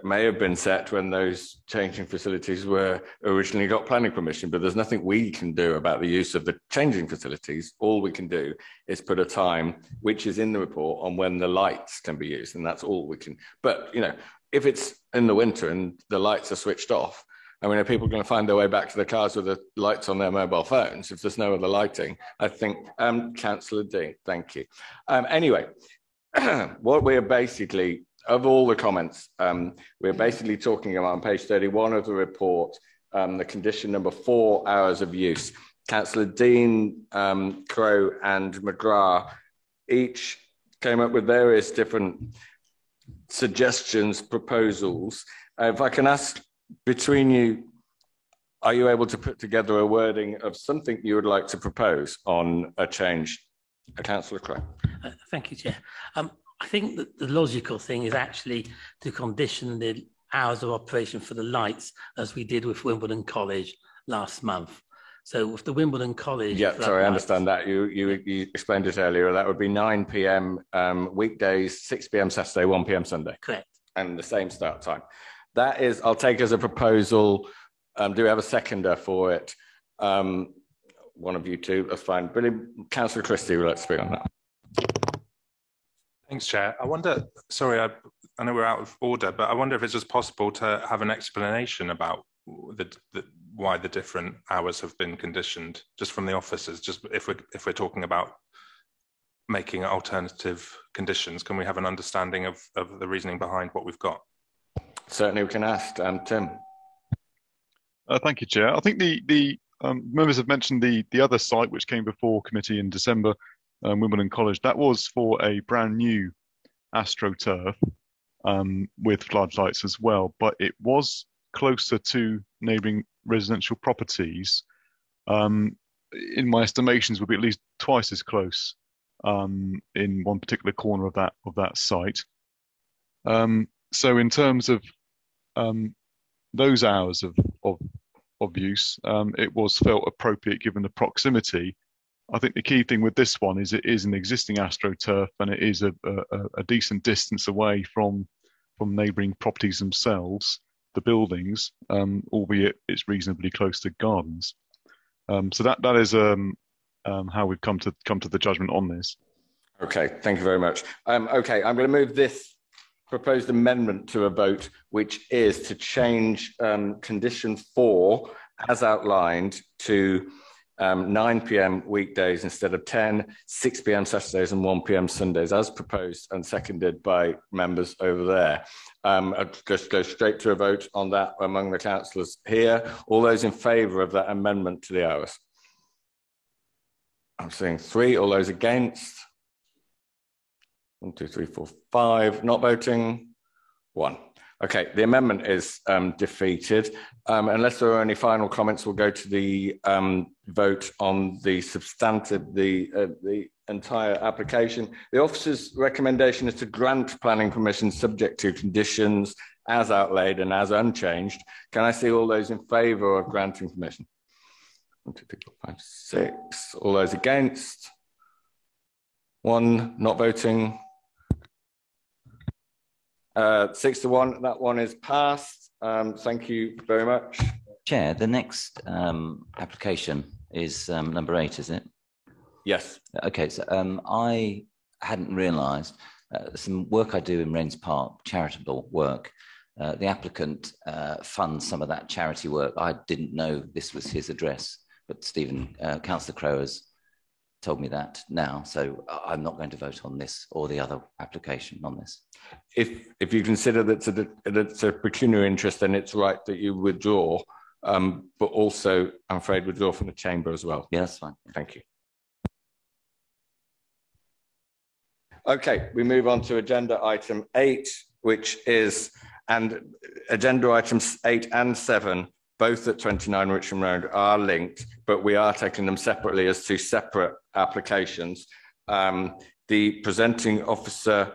may have been set when those changing facilities were originally got planning permission, but there's nothing we can do about the use of the changing facilities. All we can do is put a time, which is in the report, on when the lights can be used, and that's all we can. But, you know, if it's in the winter and the lights are switched off, I mean, are people going to find their way back to the cars with the lights on their mobile phones if there's no other lighting? I think, Councillor Dean, thank you. Anyway, what we're basically, of all the comments, we're basically talking about on page 31 of the report, the condition number 4, hours of use. Councillor Dean, Crowe and McGrath each came up with various different suggestions, proposals. If I can ask between you, are you able to put together a wording of something you would like to propose on a change? Councillor Crowe. Thank you, Chair. I think that the logical thing is actually to condition the hours of operation for the lights as we did with Wimbledon College last month. So with the Wimbledon College... Yeah, sorry, I understand that. You explained it earlier. That would be 9 p.m. Weekdays, 6 p.m. Saturday, 1 p.m. Sunday. Correct. And the same start time. That is, I'll take as a proposal. Do we have a seconder for it? One of you two, that's fine. Brilliant. Councillor Christie, let's speak on that. Thanks, Chair. I wonder, sorry, I know we're out of order, but I wonder if it's just possible to have an explanation about why the different hours have been conditioned, just from the officers. Just if we're talking about making alternative conditions, can we have an understanding of the reasoning behind what we've got? Certainly, we can ask Tim. Thank you, Chair. I think the members have mentioned the other site which came before committee in December, Wimbledon College. That was for a brand new AstroTurf with floodlights as well, but it was closer to neighbouring residential properties. In my estimations, would be at least twice as close in one particular corner of that site. So in terms of those hours of use, it was felt appropriate given the proximity. I think the key thing with this one is it is an existing AstroTurf and it is a decent distance away from neighbouring properties themselves, the buildings, albeit it's reasonably close to gardens. So that is how we've come to the judgment on this. Okay, thank you very much. Okay, I'm going to move this proposed amendment to a vote, which is to change condition 4 as outlined to 9 p.m. weekdays instead of 10, 6 p.m. Saturdays and 1 p.m. Sundays, as proposed and seconded by members over there. I'll just go straight to a vote on that among the councillors here. All those in favour of that amendment to the hours? I'm seeing 3. All those against? 1, 2, 3, 4, 5. Not voting? 1. Okay, the amendment is defeated. Unless there are any final comments, we'll go to the vote on the substantive, the entire application. The officer's recommendation is to grant planning permission subject to conditions as outlaid and as unchanged. Can I see all those in favour of granting permission? 1, 2, 3, 4, 5, 6. All those against? 1. Not voting? 6 to 1. That one is passed. Thank you very much. Chair, the next application is number 8, is it? Yes. Okay, so I hadn't realised some work I do in Wrens Park, charitable work. The applicant funds some of that charity work. I didn't know this was his address, but Stephen, Councillor Crowe has told me that now, so I'm not going to vote on this or the other application on this. If you consider that it's a pecuniary interest, then it's right that you withdraw, but also, I'm afraid, withdraw from the chamber as well. Yeah, that's fine. Thank you. Okay, we move on to agenda item 8, which is, and agenda items 8 and 7, both at 29 Richmond Road, are linked, but we are taking them separately as 2 separate applications. The presenting officer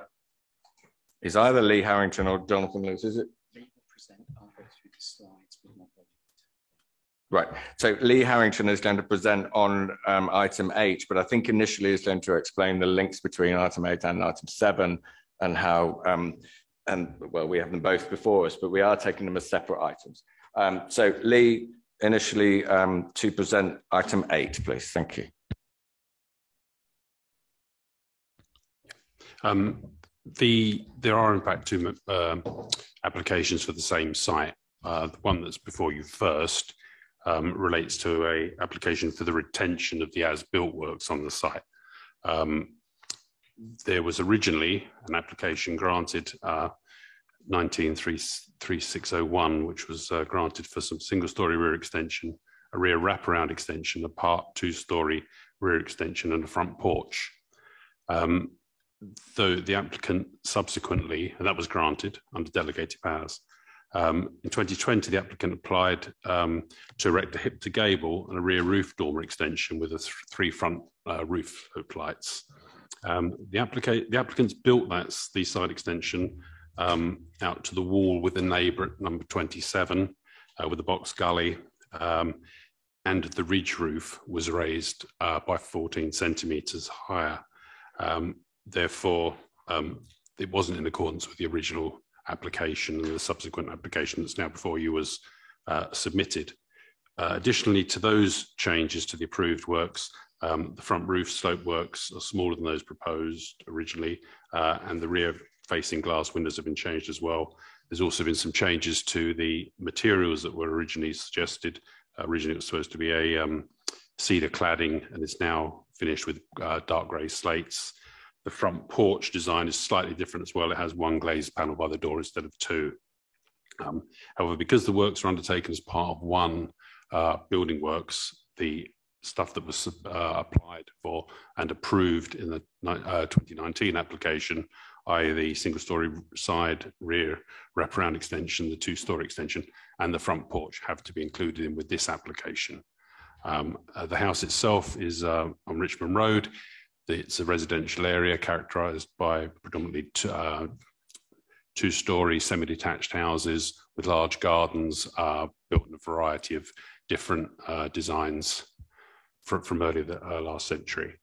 is either Lee Harrington or Jonathan Lewis, is it? Lee will present, I'll go through the slides. Right, so Lee Harrington is going to present on item 8, but I think initially is going to explain the links between item 8 and item 7 and how, and well, we have them both before us, but we are taking them as separate items. So Lee, initially to present item 8, please. Thank you. There are in fact 2 applications for the same site. The one that's before you first relates to an application for the retention of the as-built works on the site. there was originally an application granted 193601, which was granted for some single-story rear extension, a rear wraparound extension, a part two-story rear extension, and a front porch. Though the applicant subsequently, and that was granted under delegated powers. In 2020, the applicant applied to erect a hip to gable and a rear roof dormer extension with three front roof hook lights. The applicants built the side extension out to the wall with the neighbour at number 27 with the box gully, and the ridge roof was raised by 14 centimetres higher. Therefore, it wasn't in accordance with the original application, and the subsequent application that's now before you was submitted. Additionally to those changes to the approved works, the front roof slope works are smaller than those proposed originally, and the rear facing glass windows have been changed as well. There's also been some changes to the materials that were originally suggested. Originally it was supposed to be a cedar cladding, and it's now finished with dark grey slates. The front porch design is slightly different as well. It has one glazed panel by the door instead of two. However, because the works are undertaken as part of one building works, the stuff that was applied for and approved in the 2019 application, i.e. the single-story side rear wraparound extension, the two-story extension, and the front porch have to be included in with this application. The house itself is on Richmond Road. It's a residential area characterised by predominantly two-storey semi-detached houses with large gardens built in a variety of different designs from early last century.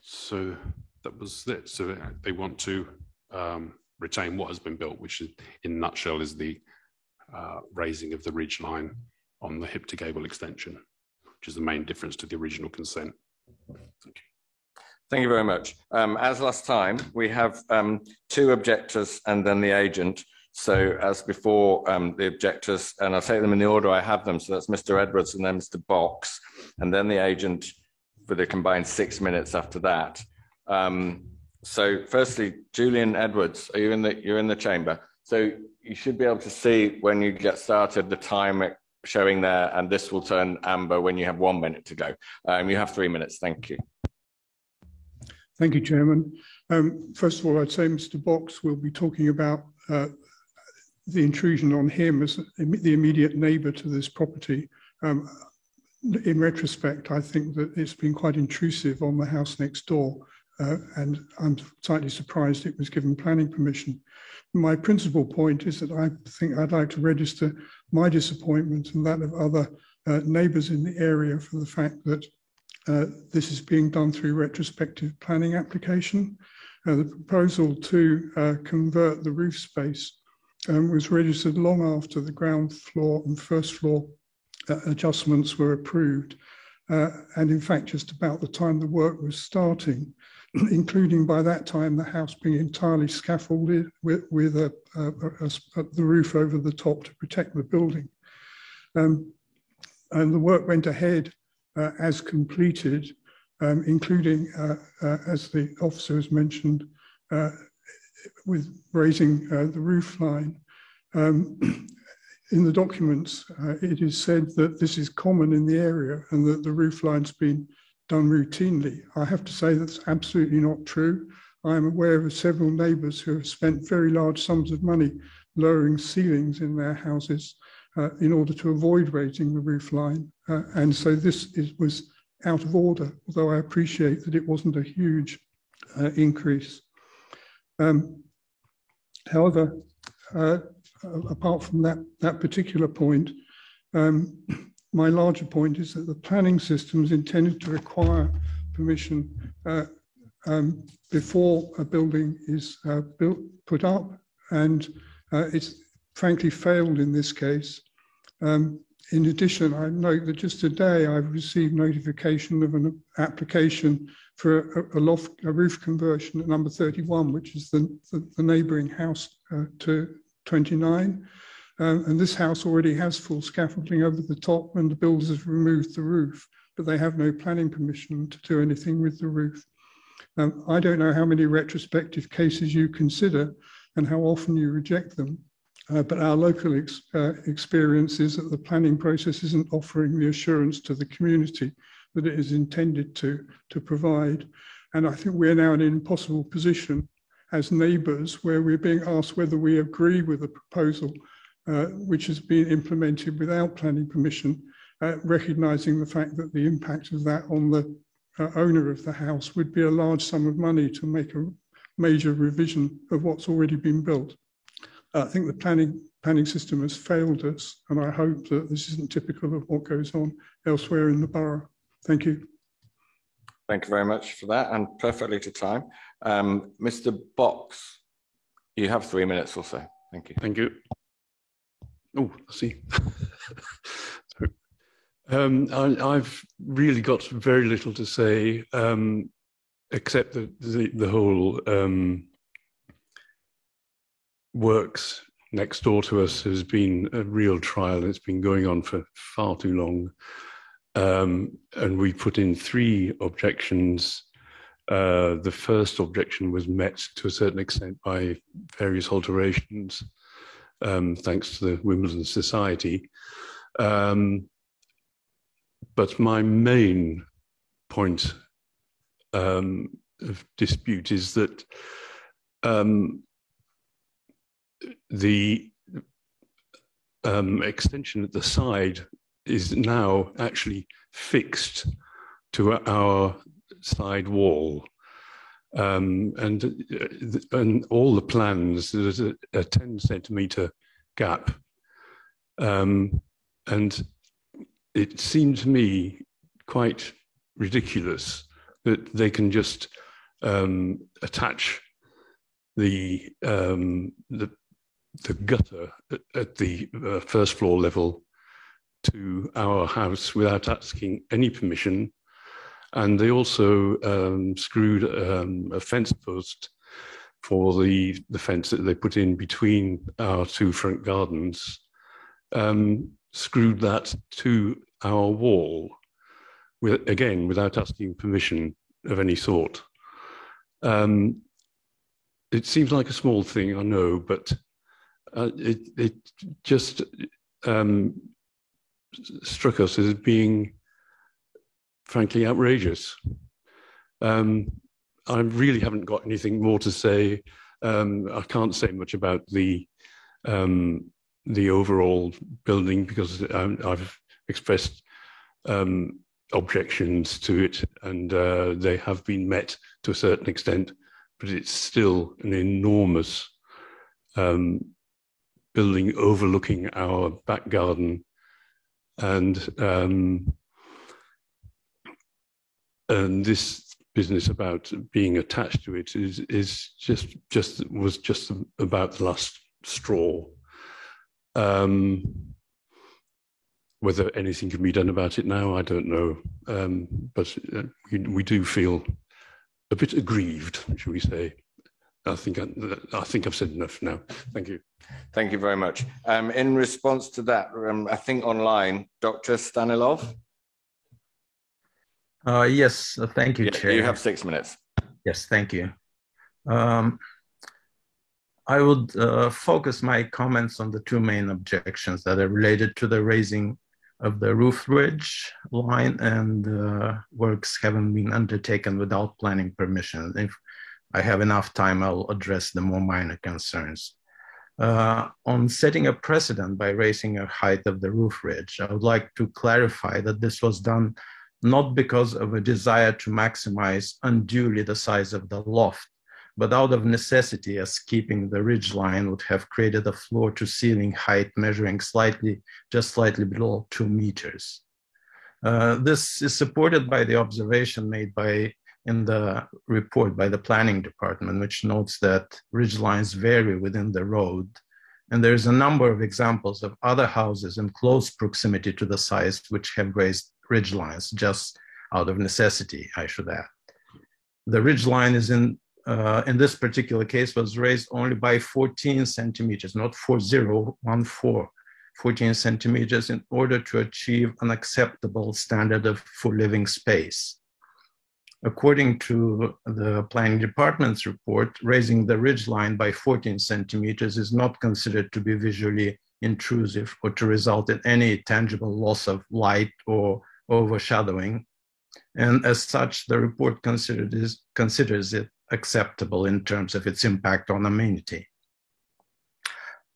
So that was it. So they want to retain what has been built, which is, in a nutshell, is the raising of the ridge line on the hip to gable extension, which is the main difference to the original consent. Thank you. Thank you very much. As last time, we have two objectors and then the agent. So as before, the objectors, and I'll take them in the order I have them. So that's Mr. Edwards and then Mr. Box, and then the agent for the combined 6 minutes after that. So firstly, Julian Edwards, are you you're in the chamber? So you should be able to see when you get started the time showing there, and this will turn amber when you have 1 minute to go. You have 3 minutes. Thank you. Thank you, Chairman. First of all, I'd say Mr. Box will be talking about the intrusion on him as the immediate neighbour to this property. In retrospect, I think that it's been quite intrusive on the house next door, and I'm slightly surprised it was given planning permission. My principal point is that I think I'd like to register my disappointment and that of other neighbours in the area for the fact that this is being done through retrospective planning application. The proposal to convert the roof space was registered long after the ground floor and first floor adjustments were approved, and in fact just about the time the work was starting, including by that time the house being entirely scaffolded with the roof over the top to protect the building. And the work went ahead as completed, including, as the officer has mentioned, with raising the roof line. In the documents, it is said that this is common in the area and that the roof line's been done routinely. I have to say that's absolutely not true. I am aware of several neighbours who have spent very large sums of money lowering ceilings in their houses in order to avoid raising the roof line. And so this was out of order, although I appreciate that it wasn't a huge increase. However, apart from that particular point, my larger point is that the planning system is intended to require permission before a building is put up, and it's frankly failed in this case. In addition, I note that just today I've received notification of an application for a roof conversion at number 31, which is the neighbouring house to 29. And this house already has full scaffolding over the top, and the builders have removed the roof, but they have no planning permission to do anything with the roof. I don't know how many retrospective cases you consider and how often you reject them, but our local experience is that the planning process isn't offering the assurance to the community that it is intended to provide. And I think we're now in an impossible position as neighbours where we're being asked whether we agree with a proposal which has been implemented without planning permission, recognising the fact that the impact of that on the owner of the house would be a large sum of money to make a major revision of what's already been built. I think the planning system has failed us, and I hope that this isn't typical of what goes on elsewhere in the borough. Thank you. Thank you very much for that, and perfectly to time. Mr. Box, you have 3 minutes or so. Thank you. Thank you. Oh, I see. I've really got very little to say, except that the whole works next door to us has been a real trial. It's been going on for far too long. And we put in 3 objections. The first objection was met to a certain extent by various alterations, thanks to the Wimbledon Society. But my main point of dispute is that the extension at the side is now actually fixed to our side wall. And all the plans, there's a 10 centimetre gap. And it seemed to me quite ridiculous that they can just attach the gutter at the first floor level to our house without asking any permission. And they also screwed a fence post for the fence that they put in between our 2 front gardens, screwed that to our wall, again, without asking permission of any sort. It seems like a small thing, I know, but it just struck us as being frankly outrageous. I really haven't got anything more to say. I can't say much about the overall building because I've expressed objections to it, and they have been met to a certain extent, but it's still an enormous building overlooking our back garden, and this business about being attached to it was just about the last straw. Whether anything can be done about it now, I don't know. But we do feel a bit aggrieved, shall we say. I think I've said enough now. Thank you. Thank you very much. In response to that, I think online, Dr. Stanilov. Yes, thank you, Chair. You have 6 minutes. Yes, thank you. I would focus my comments on the 2 main objections that are related to the raising of the roof ridge line and works haven't been undertaken without planning permission. If I have enough time, I'll address the more minor concerns. On setting a precedent by raising a height of the roof ridge, I would like to clarify that this was done not because of a desire to maximize unduly the size of the loft, but out of necessity, as keeping the ridge line would have created a floor to ceiling height measuring just slightly below 2 meters. This is supported by the observation made in the report by the planning department, which notes that ridge lines vary within the road. And there's a number of examples of other houses in close proximity to the size which have raised ridge lines just out of necessity, I should add. The ridge line is in this particular case was raised only by 14 centimeters, not 14 centimeters in order to achieve an acceptable standard of for living space. According to the planning department's report, raising the ridgeline by 14 centimeters is not considered to be visually intrusive or to result in any tangible loss of light or overshadowing. And as such, the report considers it acceptable in terms of its impact on amenity.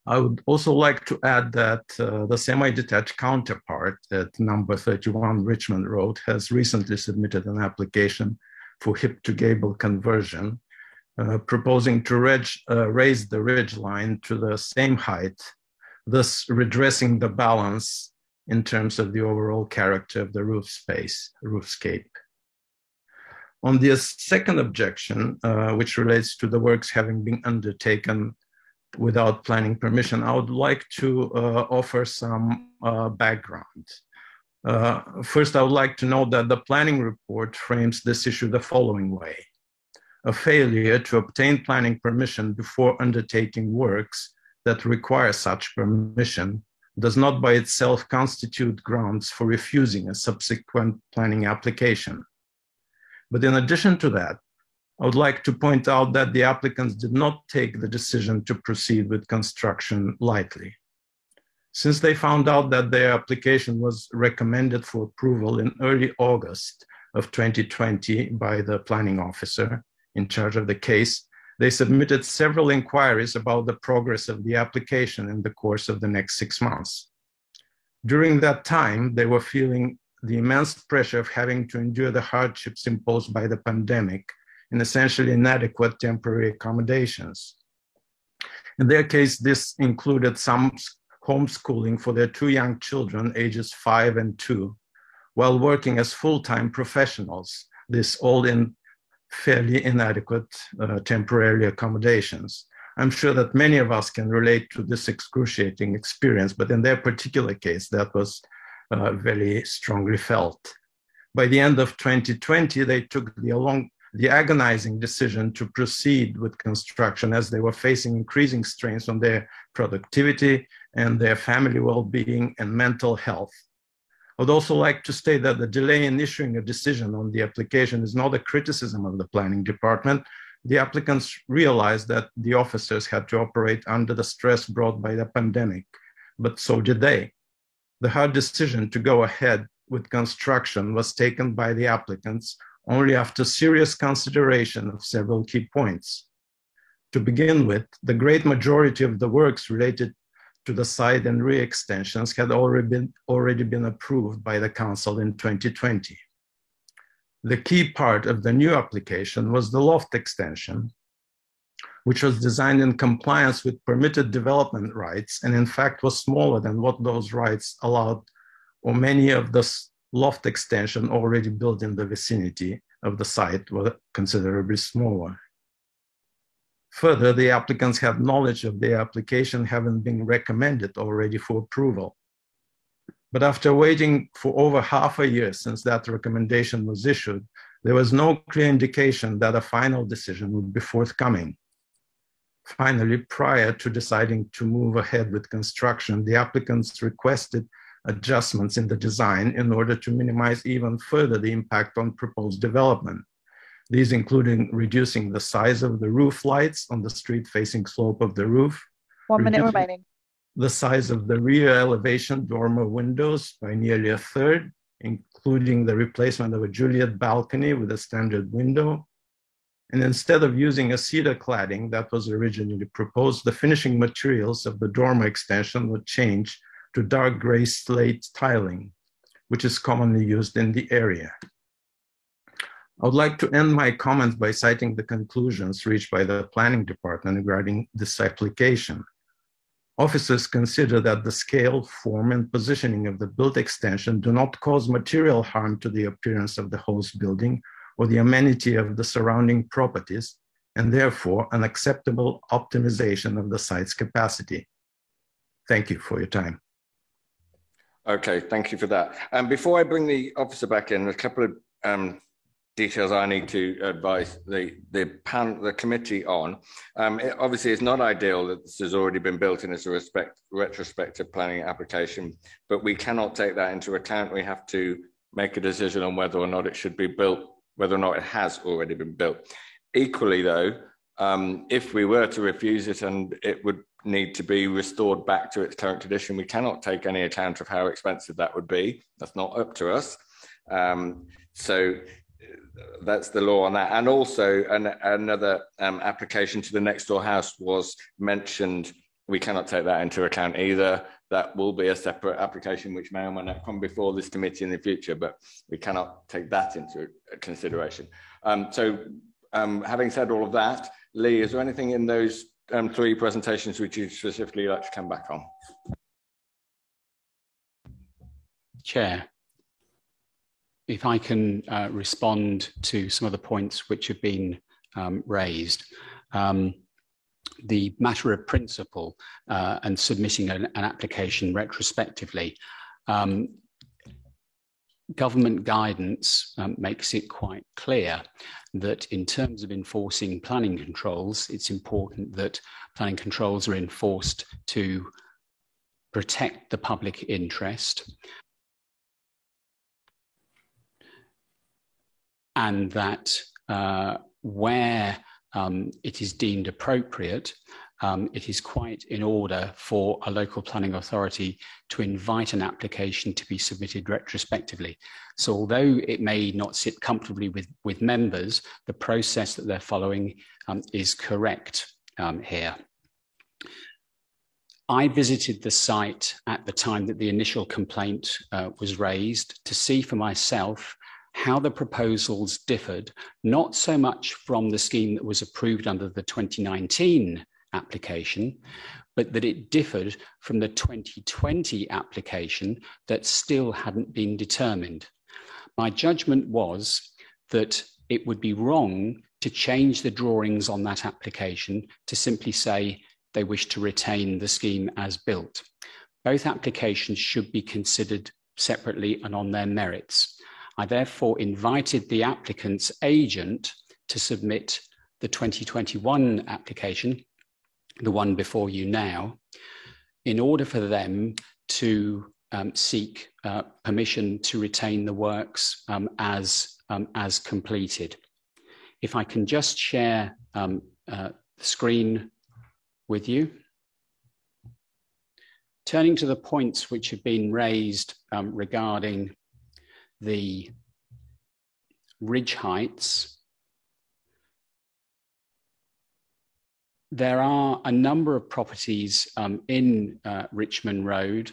I would also like to add that the semi-detached counterpart at number 31 Richmond Road has recently submitted an application for hip-to-gable conversion, proposing to raise the ridge line to the same height, thus redressing the balance in terms of the overall character of the roofscape. On the second objection, which relates to the works having been undertaken without planning permission, I would like to offer some background. First, I would like to note that the planning report frames this issue the following way. A failure to obtain planning permission before undertaking works that require such permission does not by itself constitute grounds for refusing a subsequent planning application. But in addition to that, I would like to point out that the applicants did not take the decision to proceed with construction lightly. Since they found out that their application was recommended for approval in early August of 2020 by the planning officer in charge of the case, they submitted several inquiries about the progress of the application in the course of the next 6 months. During that time, they were feeling the immense pressure of having to endure the hardships imposed by the pandemic in essentially inadequate temporary accommodations. In their case, this included some homeschooling for their 2 young children, ages 5 and 2, while working as full-time professionals, this all in fairly inadequate temporary accommodations. I'm sure that many of us can relate to this excruciating experience, but in their particular case, that was very strongly felt. By the end of 2020, they took the agonizing decision to proceed with construction as they were facing increasing strains on their productivity and their family well-being and mental health. I would also like to state that the delay in issuing a decision on the application is not a criticism of the planning department. The applicants realized that the officers had to operate under the stress brought by the pandemic, but so did they. The hard decision to go ahead with construction was taken by the applicants only after serious consideration of several key points. To begin with, the great majority of the works related to the side and rear extensions had already been approved by the council in 2020. The key part of the new application was the loft extension, which was designed in compliance with permitted development rights and in fact was smaller than what those rights allowed, or many of the loft extension already built in the vicinity of the site were considerably smaller. Further, the applicants had knowledge of their application having been recommended already for approval. But after waiting for over half a year since that recommendation was issued, there was no clear indication that a final decision would be forthcoming. Finally, prior to deciding to move ahead with construction, the applicants requested adjustments in the design in order to minimize even further the impact on proposed development. These including reducing the size of the roof lights on the street-facing slope of the roof. 1 minute remaining. The size of the rear elevation dormer windows by nearly a third, including the replacement of a Juliet balcony with a standard window. And instead of using a cedar cladding that was originally proposed, the finishing materials of the dormer extension would change to dark gray slate tiling, which is commonly used in the area. I would like to end my comments by citing the conclusions reached by the planning department regarding this application. Officers consider that the scale, form, and positioning of the built extension do not cause material harm to the appearance of the host building or the amenity of the surrounding properties, and therefore an acceptable optimization of the site's capacity. Thank you for your time. Okay, thank you for that. And before I bring the officer back in, a couple of details I need to advise the committee on. Obviously, it's not ideal that this has already been built in as a retrospective planning application, but we cannot take that into account. We have to make a decision on whether or not it should be built whether or not it has already been built. Equally, though, if we were to refuse it and it would need to be restored back to its current condition, we cannot take any account of how expensive that would be. That's not up to us. So that's the law on that. And also another application to the next door house was mentioned. We cannot take that into account either. That will be a separate application which may or may not come before this committee in the future, but we cannot take that into consideration. Having said all of that, Lee, is there anything in those 3 presentations which you'd specifically like to come back on? Chair, if I can respond to some of the points which have been raised. The matter of principle and submitting an application retrospectively. Government guidance makes it quite clear that in terms of enforcing planning controls, it's important that planning controls are enforced to protect the public interest, and that where it is deemed appropriate, it is quite in order for a local planning authority to invite an application to be submitted retrospectively. So although it may not sit comfortably with members, the process that they're following is correct here. I visited the site at the time that the initial complaint was raised to see for myself how the proposals differed, not so much from the scheme that was approved under the 2019 application, but that it differed from the 2020 application that still hadn't been determined. My judgment was that it would be wrong to change the drawings on that application to simply say they wish to retain the scheme as built. Both applications should be considered separately and on their merits. I therefore invited the applicant's agent to submit the 2021 application, the one before you now, in order for them to seek permission to retain the works as completed. If I can just share the screen with you. Turning to the points which have been raised regarding the ridge heights, there are a number of properties in Richmond Road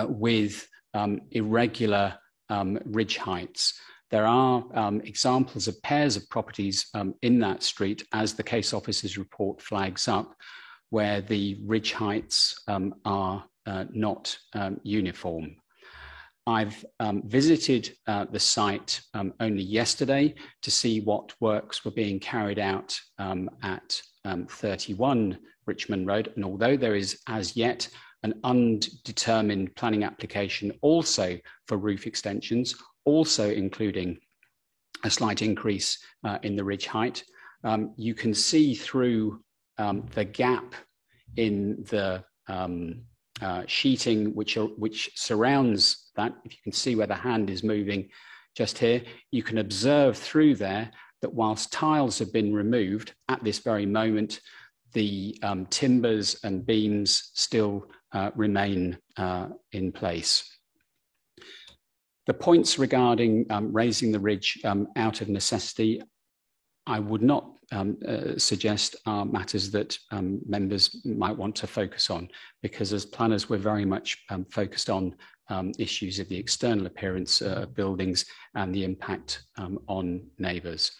with irregular ridge heights. There are examples of pairs of properties in that street, as the case officer's report flags up, where the ridge heights are not uniform. I've visited the site only yesterday to see what works were being carried out at 31 Richmond Road. And although there is as yet an undetermined planning application also for roof extensions, also including a slight increase in the ridge height, you can see through the gap in the sheeting which surrounds that. If you can see where the hand is moving just here, you can observe through there that whilst tiles have been removed at this very moment, the timbers and beams still remain in place. The points regarding raising the ridge out of necessity, I would not suggest are matters that members might want to focus on, because as planners we're very much focused on issues of the external appearance of buildings and the impact on neighbours.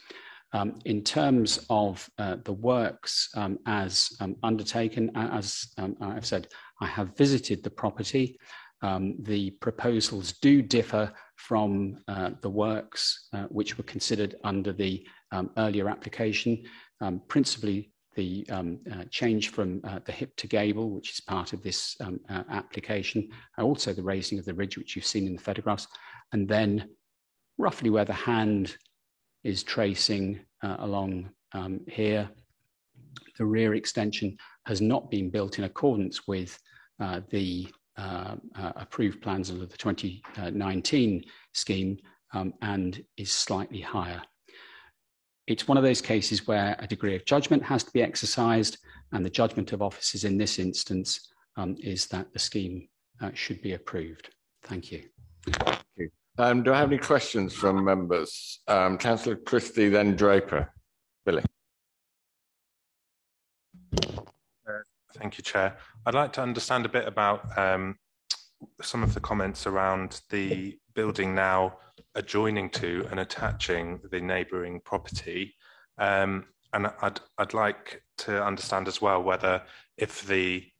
In terms of the works as undertaken, as I've said, I have visited the property. The proposals do differ from the works which were considered under the earlier application, principally the change from the hip to gable, which is part of this application, and also the raising of the ridge, which you've seen in the photographs, and then roughly where the hand is tracing along here, the rear extension has not been built in accordance with the approved plans under the 2019 scheme, and is slightly higher. It's one of those cases where a degree of judgment has to be exercised, and the judgment of officers in this instance is that the scheme should be approved. Thank you. Thank you. Do I have any questions from members? Councillor Christie, then Draper. Billy. Thank you, Chair. I'd like to understand a bit about some of the comments around the building now adjoining to and attaching the neighbouring property. And I'd like to understand as well whether if the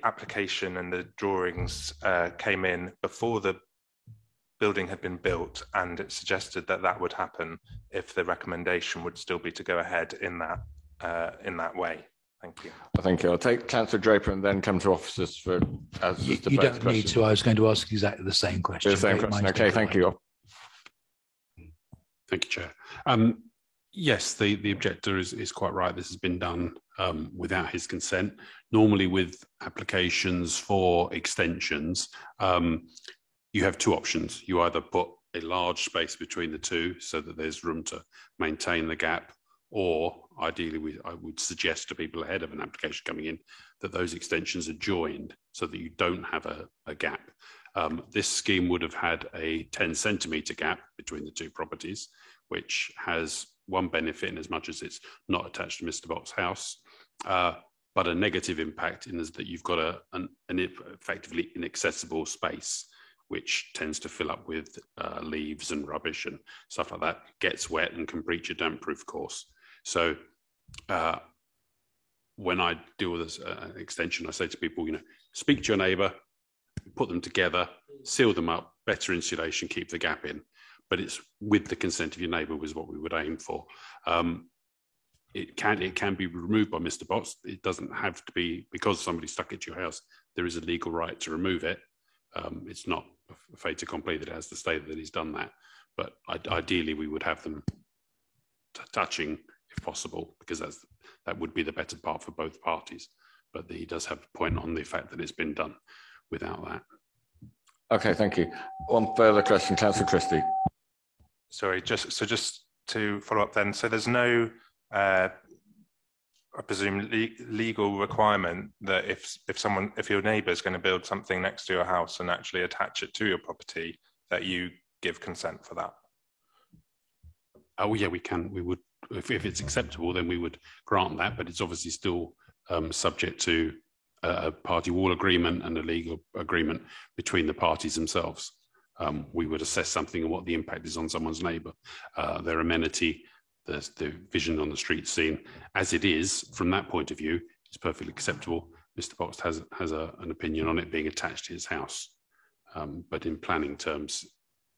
application and the drawings came in before the building had been built, and it suggested that that would happen, if the recommendation would still be to go ahead in that way. Thank you. Thank you. I'll take Councillor Draper and then come to officers for as you don't need to. I was going to ask exactly the same question. The same question. Okay, thank you. Thank you, Chair. Yes, the objector is quite right. This has been done without his consent. Normally with applications for extensions, you have two options. You either put a large space between the two so that there's room to maintain the gap, or ideally I would suggest to people ahead of an application coming in that those extensions are joined so that you don't have a gap. This scheme would have had a 10-centimetre gap between the two properties, which has one benefit in as much as it's not attached to Mr. Box's house, but a negative impact in that you've got an effectively inaccessible space, which tends to fill up with leaves and rubbish and stuff like that, gets wet and can breach a damp-proof course. So when I deal with this extension, I say to people, speak to your neighbour, put them together, seal them up, better insulation, keep the gap in. But it's with the consent of your neighbour was what we would aim for. It can be removed by Mr. Box. It doesn't have to be because somebody stuck it to your house. There is a legal right to remove it. It's not a fait accompli that it has to stay that he's done that. But ideally, we would have them touching if possible, because that would be the better part for both parties. But he does have a point on the fact that it's been done without that. Okay, thank you. One further question, Councillor Christie. Sorry, just to follow up then. So there's no, I presume, legal requirement that if your neighbour is going to build something next to your house and actually attach it to your property, that you give consent for that? Oh yeah, we can. We would, if it's acceptable, then we would grant that. But it's obviously still subject to a party wall agreement and a legal agreement between the parties themselves. We would assess something and what the impact is on someone's neighbour, their amenity, the vision on the street scene. As it is, from that point of view, it's perfectly acceptable. Mr. Box has an opinion on it being attached to his house. But in planning terms,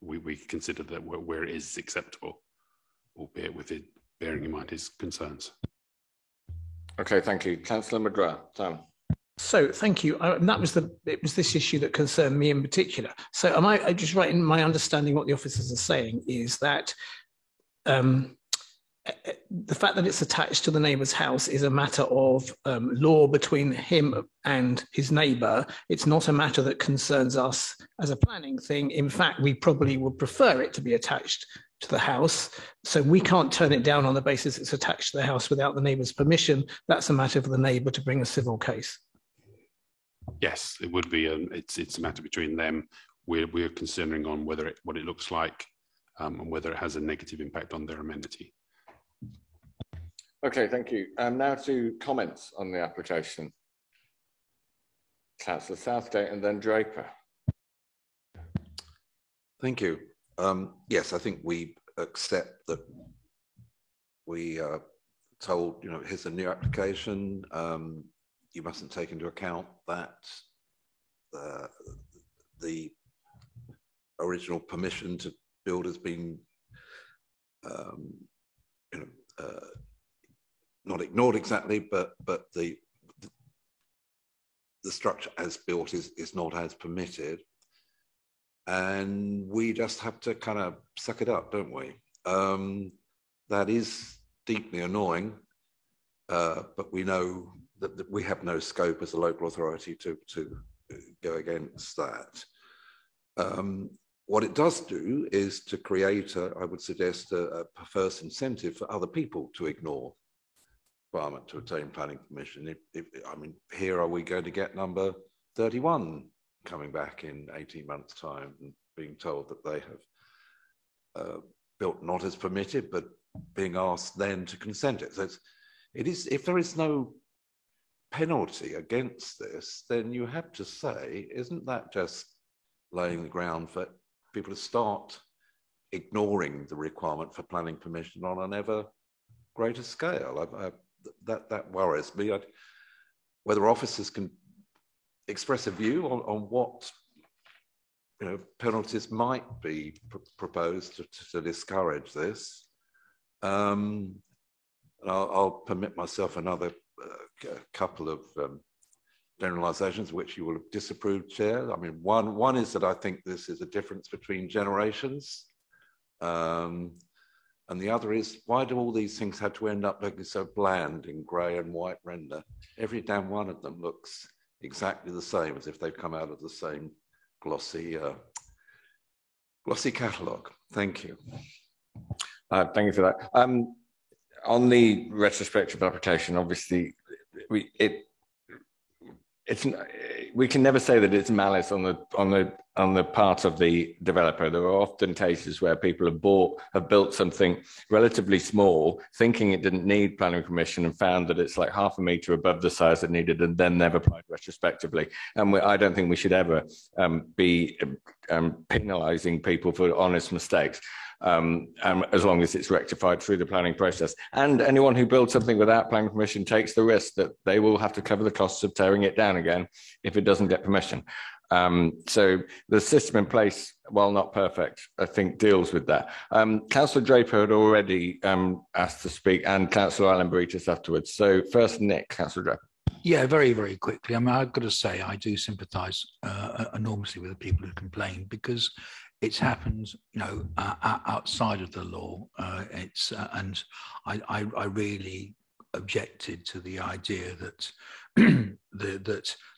we consider that where it is acceptable, albeit with it bearing in mind his concerns. Okay, thank you. Councillor McGrath, Sam. So thank you. It was this issue that concerned me in particular. So am I just right in my understanding what the officers are saying is that the fact that it's attached to the neighbour's house is a matter of law between him and his neighbour. It's not a matter that concerns us as a planning thing. In fact, we probably would prefer it to be attached to the house. So we can't turn it down on the basis it's attached to the house without the neighbour's permission. That's a matter for the neighbour to bring a civil case. Yes, it would be. It's a matter between them. We're considering on what it looks like and whether it has a negative impact on their amenity. Okay, thank you. Now to comments on the application. Councillor Southgate and then Draper. Thank you. Yes, I think we accept that we are told, here's a new application. You mustn't take into account that the original permission to build has been not ignored exactly, but the structure as built is not as permitted. And we just have to kind of suck it up, don't we? That is deeply annoying, but we know that we have no scope as a local authority to go against that. what it does do is to create, I would suggest, a perverse incentive for other people to ignore requirement to obtain planning permission. I mean, here are we going to get number 31 coming back in 18 months' time and being told that they have built not as permitted, but being asked then to consent it. So if there is no penalty against this, then you have to say, isn't that just laying the ground for people to start ignoring the requirement for planning permission on an ever greater scale? That worries me. Whether officers can express a view on what penalties might be proposed to discourage this. And I'll permit myself another couple of generalizations which you will have disapproved, Chair. I mean, one is that I think this is a difference between generations. And the other is, why do all these things have to end up looking so bland in grey and white render? Every damn one of them looks exactly the same, as if they've come out of the same glossy catalogue. Thank you. Thank you for that. On the retrospective application, obviously, we can never say that it's malice on the part of the developer. There are often cases where people have built something relatively small, thinking it didn't need planning permission, and found that it's like half a metre above the size it needed, and then never applied retrospectively. And I don't think we should ever be penalising people for honest mistakes. As long as it's rectified through the planning process. And anyone who builds something without planning permission takes the risk that they will have to cover the costs of tearing it down again if it doesn't get permission. So the system in place, while not perfect, I think deals with that. Councillor Draper had already asked to speak, and Councillor Allen-Beritas afterwards. So first, Nick, Councillor Draper. Yeah, very, very quickly. I mean, I've got to say, I do sympathise enormously with the people who complain, because it's happened, outside of the law. And I really objected to the idea that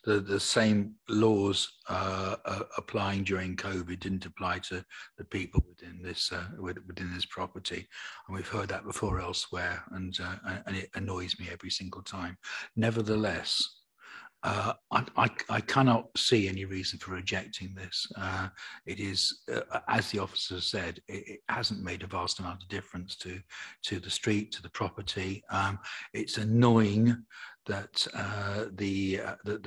the same laws applying during COVID didn't apply to the people within this property, and we've heard that before elsewhere, and it annoys me every single time. Nevertheless, I cannot see any reason for rejecting this. It is, as the officer said, it hasn't made a vast amount of difference to the street, to the property. It's annoying that the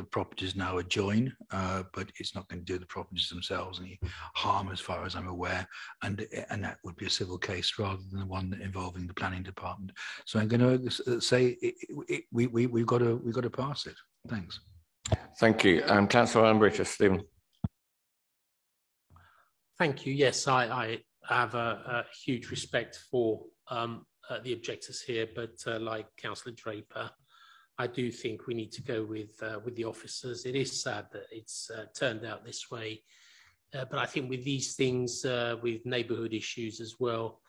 properties now adjoin, but it's not going to do the properties themselves any harm, as far as I'm aware, and that would be a civil case rather than the one involving the planning department. So I'm going to say we've got to pass it. Thanks. Thank you. Councillor Allen-Beritas, Stephen. Thank you. Yes, I have a huge respect for the objectors here, but like Councillor Draper, I do think we need to go with the officers. It is sad that it's turned out this way, but I think with these things, with neighbourhood issues as well,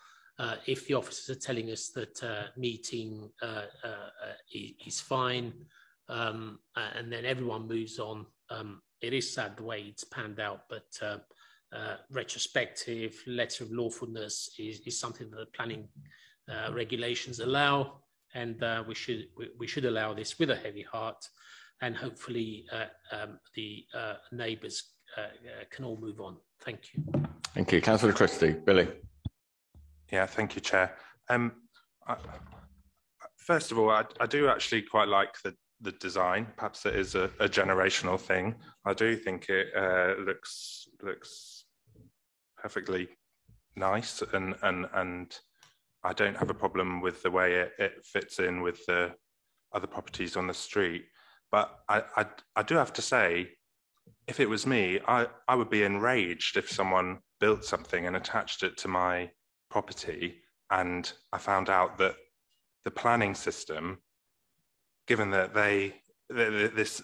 if the officers are telling us that meeting is fine, and then everyone moves on, it is sad the way it's panned out, but retrospective letter of lawfulness is something that the planning regulations allow, and we should allow this with a heavy heart, and hopefully the neighbours can all move on. Thank you. Thank you. Councillor Christie. Billy. Yeah, thank you, Chair. First of all, I do actually quite like the design. Perhaps it is a generational thing. I do think it looks perfectly nice, and I don't have a problem with the way it fits in with the other properties on the street. But I do have to say, if it was me, I would be enraged if someone built something and attached it to my property, and I found out that the planning system, given that this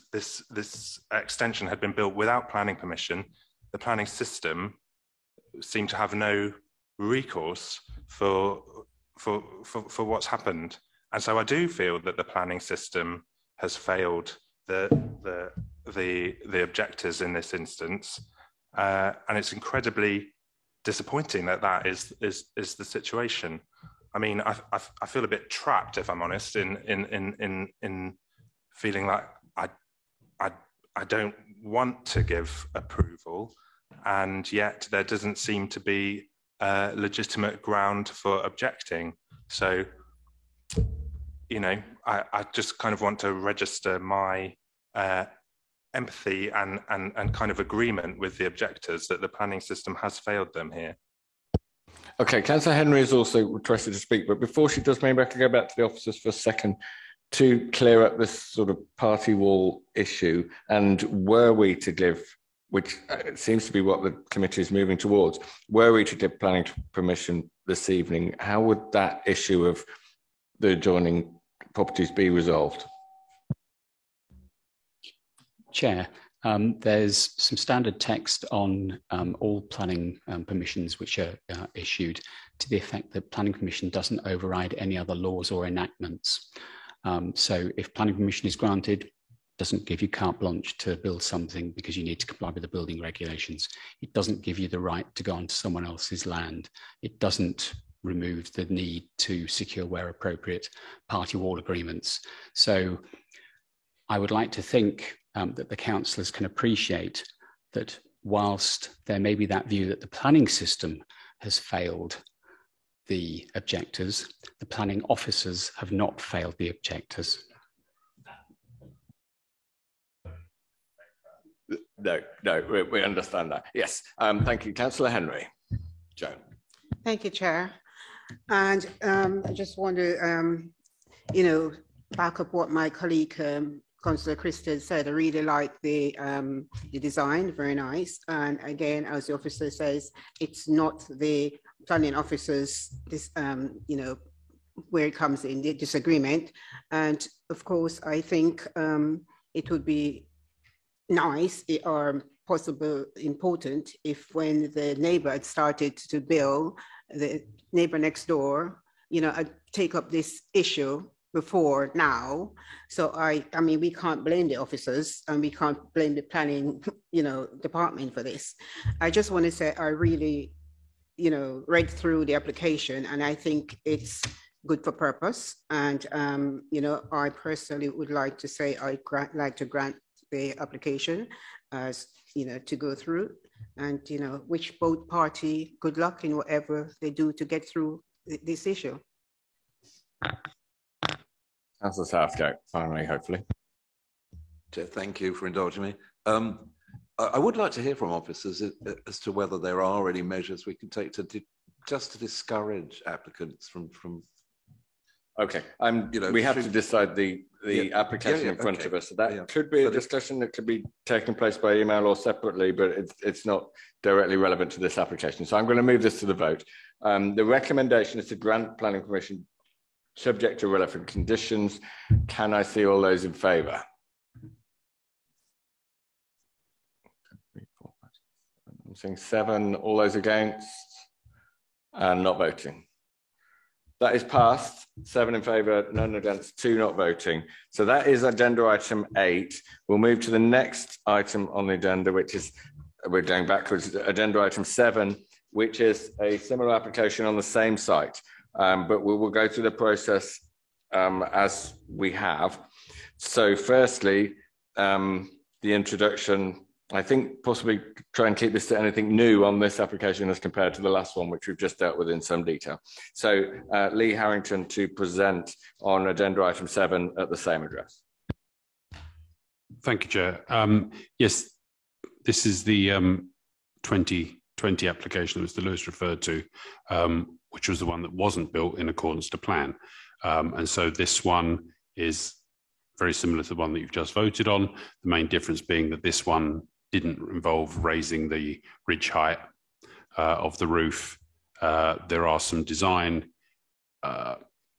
extension had been built without planning permission, the planning system seemed to have no recourse for what's happened. And so I do feel that the planning system has failed the objectors in this instance, and it's incredibly disappointing that that is the situation. I mean, I feel a bit trapped, if I'm honest, in feeling like I don't want to give approval, and yet there doesn't seem to be a legitimate ground for objecting. So, you know, I just kind of want to register my empathy and kind of agreement with the objectors that the planning system has failed them here. Okay, Councillor Henry is also requested to speak, but before she does, maybe I can go back to the officers for a second to clear up this sort of party wall issue. And were we to give, which it seems to be what the committee is moving towards, were we to give planning permission this evening, how would that issue of the adjoining properties be resolved? Chair, there's some standard text on all planning permissions which are issued to the effect that planning permission doesn't override any other laws or enactments. So if planning permission is granted, doesn't give you carte blanche to build something because you need to comply with the building regulations. It doesn't give you the right to go onto someone else's land. It doesn't remove the need to secure, where appropriate, party wall agreements. So I would like to think that the councillors can appreciate that whilst there may be that view that the planning system has failed the objectors, the planning officers have not failed the objectors. No, we understand that. Yes, thank you. Councillor Henry. Joan. Thank you, Chair. And I just want to, you know, back up what my colleague, Councillor Christie said. I really like the design, very nice. And again, as the officer says, it's not the planning officers, this, you know, where it comes in the disagreement. And of course, I think it would be nice or possible important if when the neighbor had started to build, the neighbor next door, you know, I'd take up this issue before now. So I mean, we can't blame the officers and we can't blame the planning, you know, department for this. I just want to say I really, you know, read through the application and I think it's good for purpose. And, you know, I personally would like to say I'd like to grant the application as, you know, to go through and, you know, wish both party good luck in whatever they do to get through this issue. Councillor Southgate, finally, hopefully. Thank you for indulging me. I would like to hear from officers as to whether there are any measures we can take to just to discourage applicants from. Okay, you know, we have to decide the application in front of us. So that could be a discussion that could be taking place by email or separately, but it's not directly relevant to this application. So I'm going to move this to the vote. The recommendation is to grant planning permission subject to relevant conditions. Can I see all those in favour? I'm seeing 7. All those against and not voting. That is passed. 7 in favour, none against, 2 not voting. So that is agenda item 8. We'll move to the next item on the agenda, which is, we're going backwards, agenda item 7, which is a similar application on the same site. But we will go through the process as we have. So firstly, the introduction, I think possibly try and keep this to anything new on this application as compared to the last one, which we've just dealt with in some detail. So Lee Harrington to present on agenda item 7 at the same address. Thank you, Chair. Yes, this is the 2020 application that Mr. Lewis referred to, which was the one that wasn't built in accordance to plan. And so this one is very similar to the one that you've just voted on. The main difference being that this one didn't involve raising the ridge height of the roof. There are some design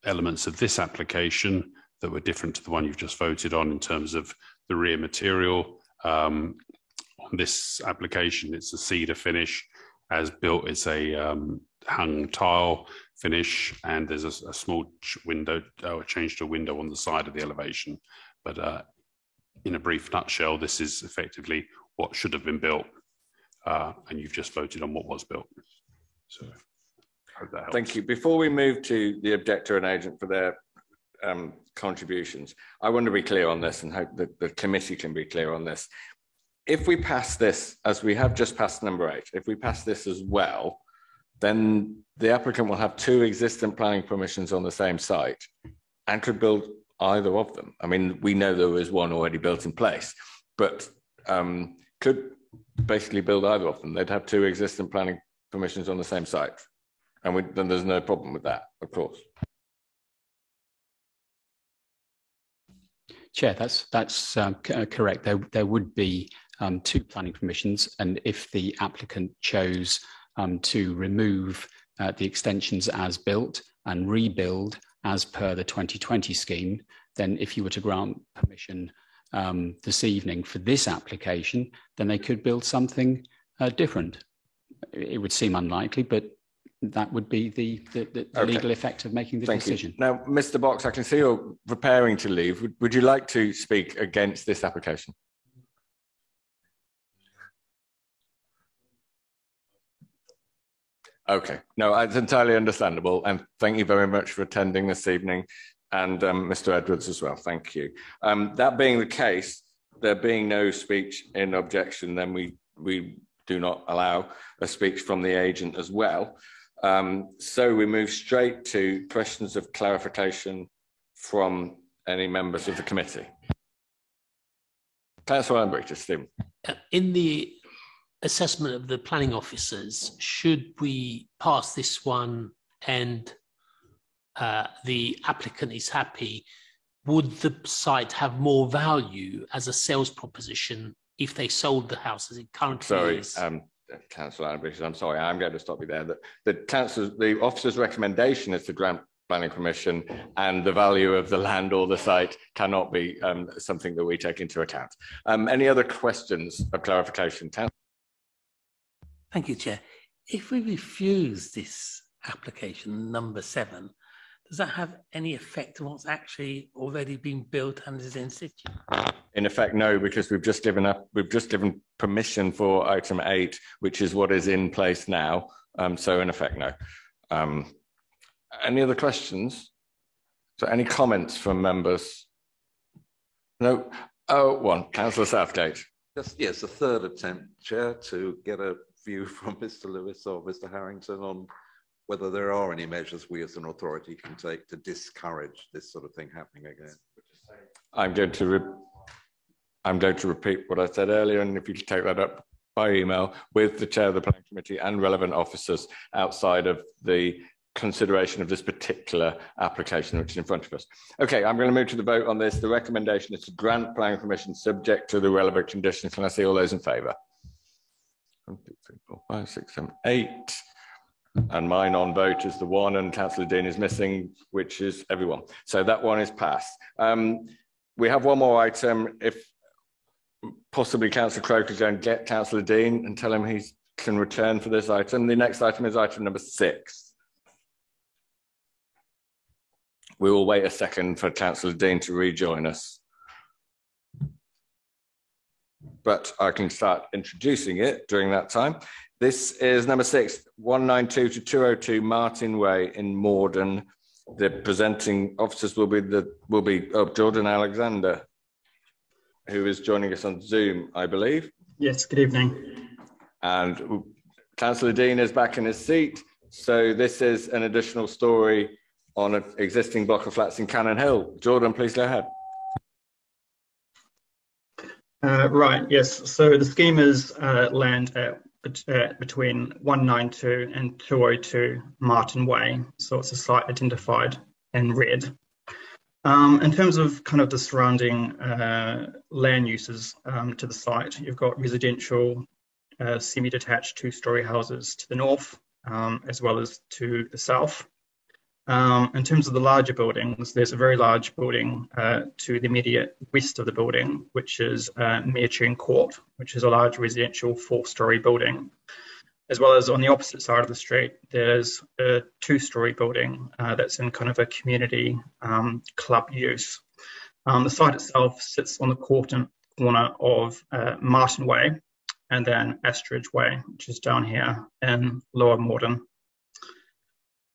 elements of this application that were different to the one you've just voted on in terms of the rear material. On this application, it's a cedar finish. As built, it's a hung tile finish, and there's a small window, or change to a window on the side of the elevation. But in a brief nutshell, this is effectively what should have been built, and you've just voted on what was built. So hope that helps. Thank you. Before we move to the objector and agent for their contributions, I want to be clear on this and hope that the committee can be clear on this. If we pass this, as we have just passed number 8, if we pass this as well, then the applicant will have 2 existing planning permissions on the same site and could build either of them. I mean, we know there is one already built in place, but could basically build either of them. They'd have 2 existing planning permissions on the same site. And then there's no problem with that, of course. Chair, that's correct. There would be 2 planning permissions, and if the applicant chose to remove the extensions as built and rebuild as per the 2020 scheme, then if you were to grant permission this evening for this application, then they could build something different. It would seem unlikely, but that would be the okay. Legal effect of making the decision. Now, Mr. Box, I can see you're preparing to leave. Would you like to speak against this application? Okay, no, it's entirely understandable. And thank you very much for attending this evening, and Mr. Edwards as well. Thank you. That being the case, there being no speech in objection, then we do not allow a speech from the agent as well. So we move straight to questions of clarification from any members of the committee. Councillor Ellenbridge, Stephen. In the assessment of the planning officers, should we pass this one and the applicant is happy, would the site have more value as a sales proposition if they sold the house as it currently is? Councillor Ellenbridge, I'm sorry, I'm going to stop you there. The officer's recommendation is to grant planning permission, and the value of the land or the site cannot be something that we take into account. Any other questions of clarification? Thank you, Chair. If we refuse this application, number 7, does that have any effect on what's actually already been built and is in situ? In effect, no, because we've just given permission for item 8, which is what is in place now. So in effect, no. Any other questions? So any comments from members? No. Oh, one. Councillor Southgate. Yes, a third attempt, Chair, to get a view from Mr. Lewis or Mr. Harrington on whether there are any measures we as an authority can take to discourage this sort of thing happening again. I'm going to repeat what I said earlier, and if you could take that up by email with the chair of the planning committee and relevant officers outside of the consideration of this particular application which is in front of us. Okay, I'm going to move to the vote on this. The recommendation is to grant planning permission subject to the relevant conditions. Can I see all those in favour? 1, 2, 3, 4, 5, 6, 7, 8. And my non-vote is the 1, and Councillor Dean is missing, which is everyone. So that one is passed. We have one more item. If possibly Councillor Crowe could go and get Councillor Dean and tell him he can return for this item. The next item is item number 6. We will wait a second for Councillor Dean to rejoin us. But I can start introducing it during that time. This is number 6, 192 to 202 Martin Way in Morden. The presenting officers will be Jordan Alexander, who is joining us on Zoom, I believe. Yes, good evening. And Councillor Dean is back in his seat. So this is an additional story on an existing block of flats in Cannon Hill. Jordan, please go ahead. Right, yes. So the scheme is land between 192 and 202 Martin Way. So it's a site identified in red. In terms of kind of the surrounding land uses to the site, you've got residential, semi-detached 2-storey houses to the north, as well as to the south. In terms of the larger buildings, there's a very large building to the immediate west of the building, which is Meertune Court, which is a large residential 4-storey building. As well as on the opposite side of the street, there's a 2-storey building that's in kind of a community club use. The site itself sits on the corner of Martin Way and then Astridge Way, which is down here in Lower Morden.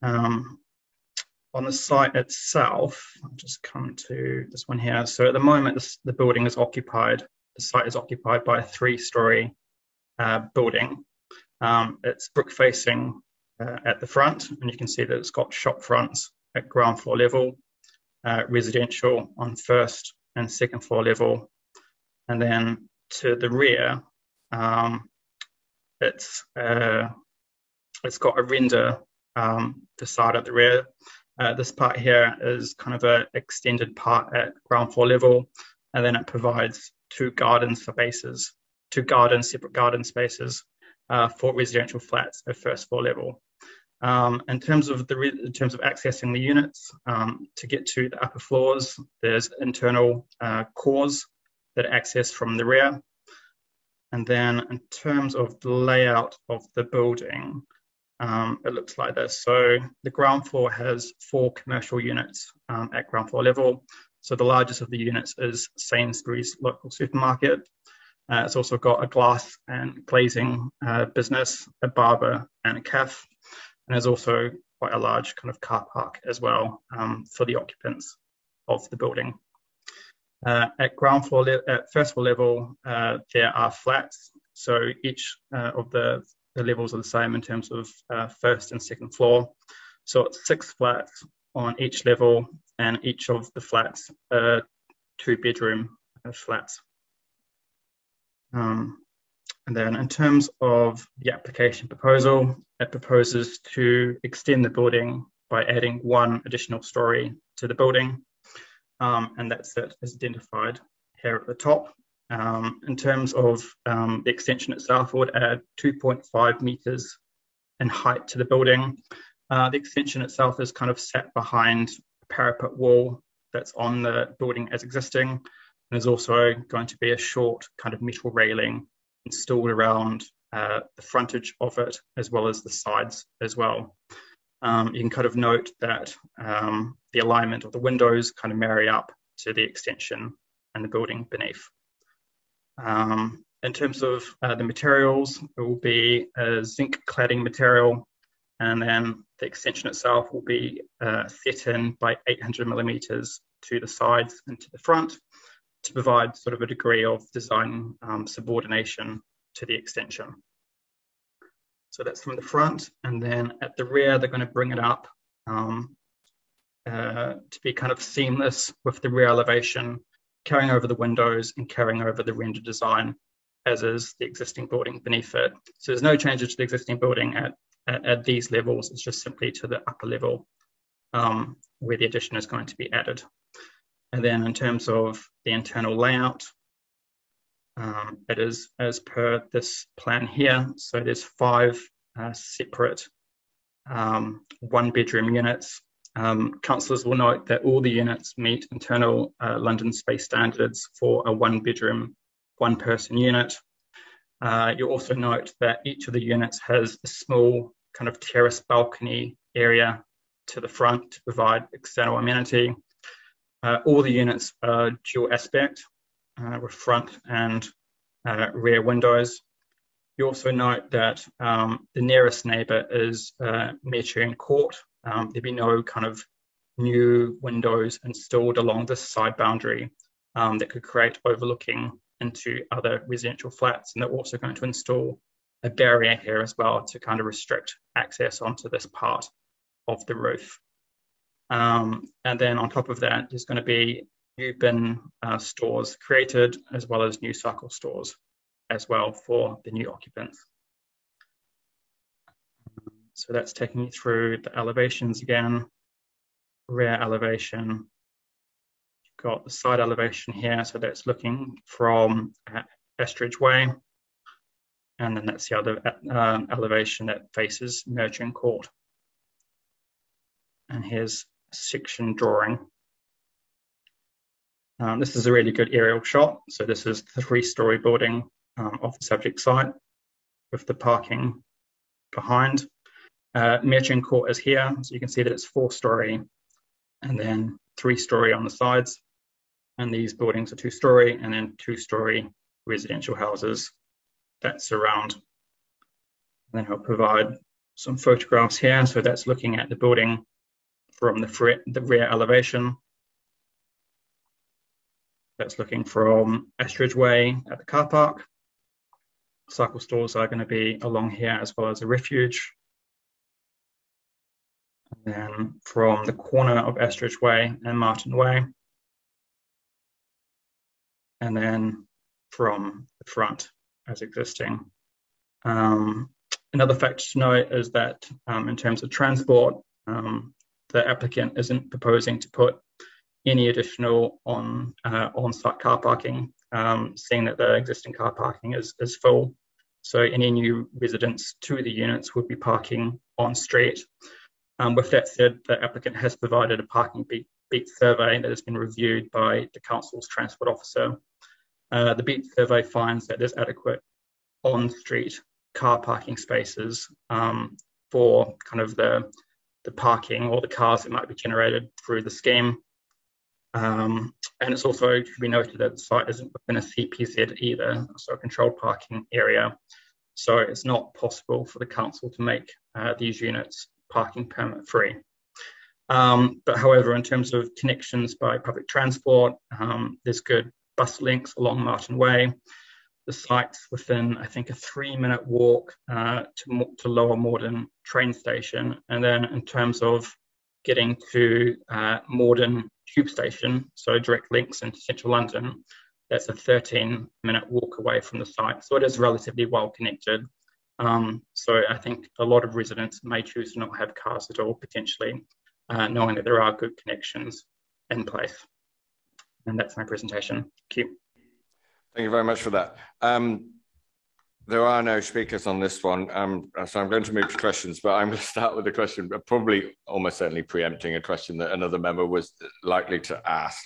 On the site itself, I'll just come to this one here. So at the moment, the building is occupied. The site is occupied by a 3-story building. It's brick facing at the front, and you can see that it's got shop fronts at ground floor level, residential on first and second floor level. And then to the rear, it's got a render facade at the rear. This part here is kind of an extended part at ground floor level, and then it provides separate garden spaces for residential flats at first floor level. In terms of accessing the units, to get to the upper floors, there's internal cores that access from the rear. And then in terms of the layout of the building, it looks like this. So the ground floor has 4 commercial units at ground floor level. So the largest of the units is Sainsbury's local supermarket. It's also got a glass and glazing business, a barber and a cafe. And there's also quite a large kind of car park as well for the occupants of the building. At ground floor, at first floor level, there are flats. So each of the levels are the same in terms of first and second floor. So it's 6 flats on each level, and each of the flats are 2-bedroom flats. And then in terms of the application proposal, it proposes to extend the building by adding 1 additional story to the building. And that's it as identified here at the top. In terms of the extension itself, it would add 2.5 meters in height to the building. The extension itself is kind of set behind a parapet wall that's on the building as existing. And there's also going to be a short kind of metal railing installed around the frontage of it, as well as the sides as well. You can kind of note that the alignment of the windows kind of marry up to the extension and the building beneath. In terms of the materials, it will be a zinc cladding material, and then the extension itself will be set in by 800 millimeters to the sides and to the front to provide sort of a degree of design subordination to the extension. So that's from the front, and then at the rear, they're going to bring it up to be kind of seamless with the rear elevation, carrying over the windows and carrying over the render design, as is the existing building beneath it. So there's no changes to the existing building at these levels. It's just simply to the upper level where the addition is going to be added. And then in terms of the internal layout, it is as per this plan here. So there's 5 separate 1-bedroom units. Councillors will note that all the units meet internal London space standards for a 1-bedroom, 1-person unit. You'll also note that each of the units has a small kind of terrace balcony area to the front to provide external amenity. All the units are dual aspect with front and rear windows. You also note that the nearest neighbour is Merechearn Court. There'll be no kind of new windows installed along this side boundary that could create overlooking into other residential flats. And they're also going to install a barrier here as well to kind of restrict access onto this part of the roof. And then on top of that, there's going to be new bin stores created, as well as new cycle stores as well for the new occupants. So that's taking you through the elevations again. Rear elevation. You've got the side elevation here, so that's looking from Estridge Way. And then that's the other elevation that faces Merechearn Court. And here's a section drawing. This is a really good aerial shot. So this is the 3-story building of the subject site with the parking behind. Merechearn Court is here, so you can see that it's 4-story and then 3-story on the sides. And these buildings are 2-story and then 2-story residential houses that surround. And then he'll provide some photographs here. So that's looking at the building from the rear elevation. That's looking from Estridge Way at the car park. Cycle stores are going to be along here as well as a refuge. And then from the corner of Estridge Way and Martin Way. And then from the front as existing. Another fact to note is that in terms of transport, the applicant isn't proposing to put any additional on-site car parking, seeing that the existing car parking is full. So any new residents to the units would be parking on street. With that said, the applicant has provided a parking beat survey that has been reviewed by the council's transport officer. The beat survey finds that there's adequate on-street car parking spaces for kind of the parking or the cars that might be generated through the scheme. And it's also to be noted that the site isn't within a CPZ either, so a controlled parking area. So it's not possible for the council to make these units parking permit free. But however, in terms of connections by public transport, there's good bus links along Martin Way. The site's within, I think, a 3-minute walk to Lower Morden train station. And then in terms of getting to Morden tube station, so direct links into central London, that's a 13-minute walk away from the site. So it is relatively well connected. So I think a lot of residents may choose to not have cars at all, potentially, knowing that there are good connections in place. And that's my presentation. Thank you. Thank you very much for that. There are no speakers on this one, so I'm going to move to questions, but I'm going to start with a question, probably almost certainly preempting a question that another member was likely to ask.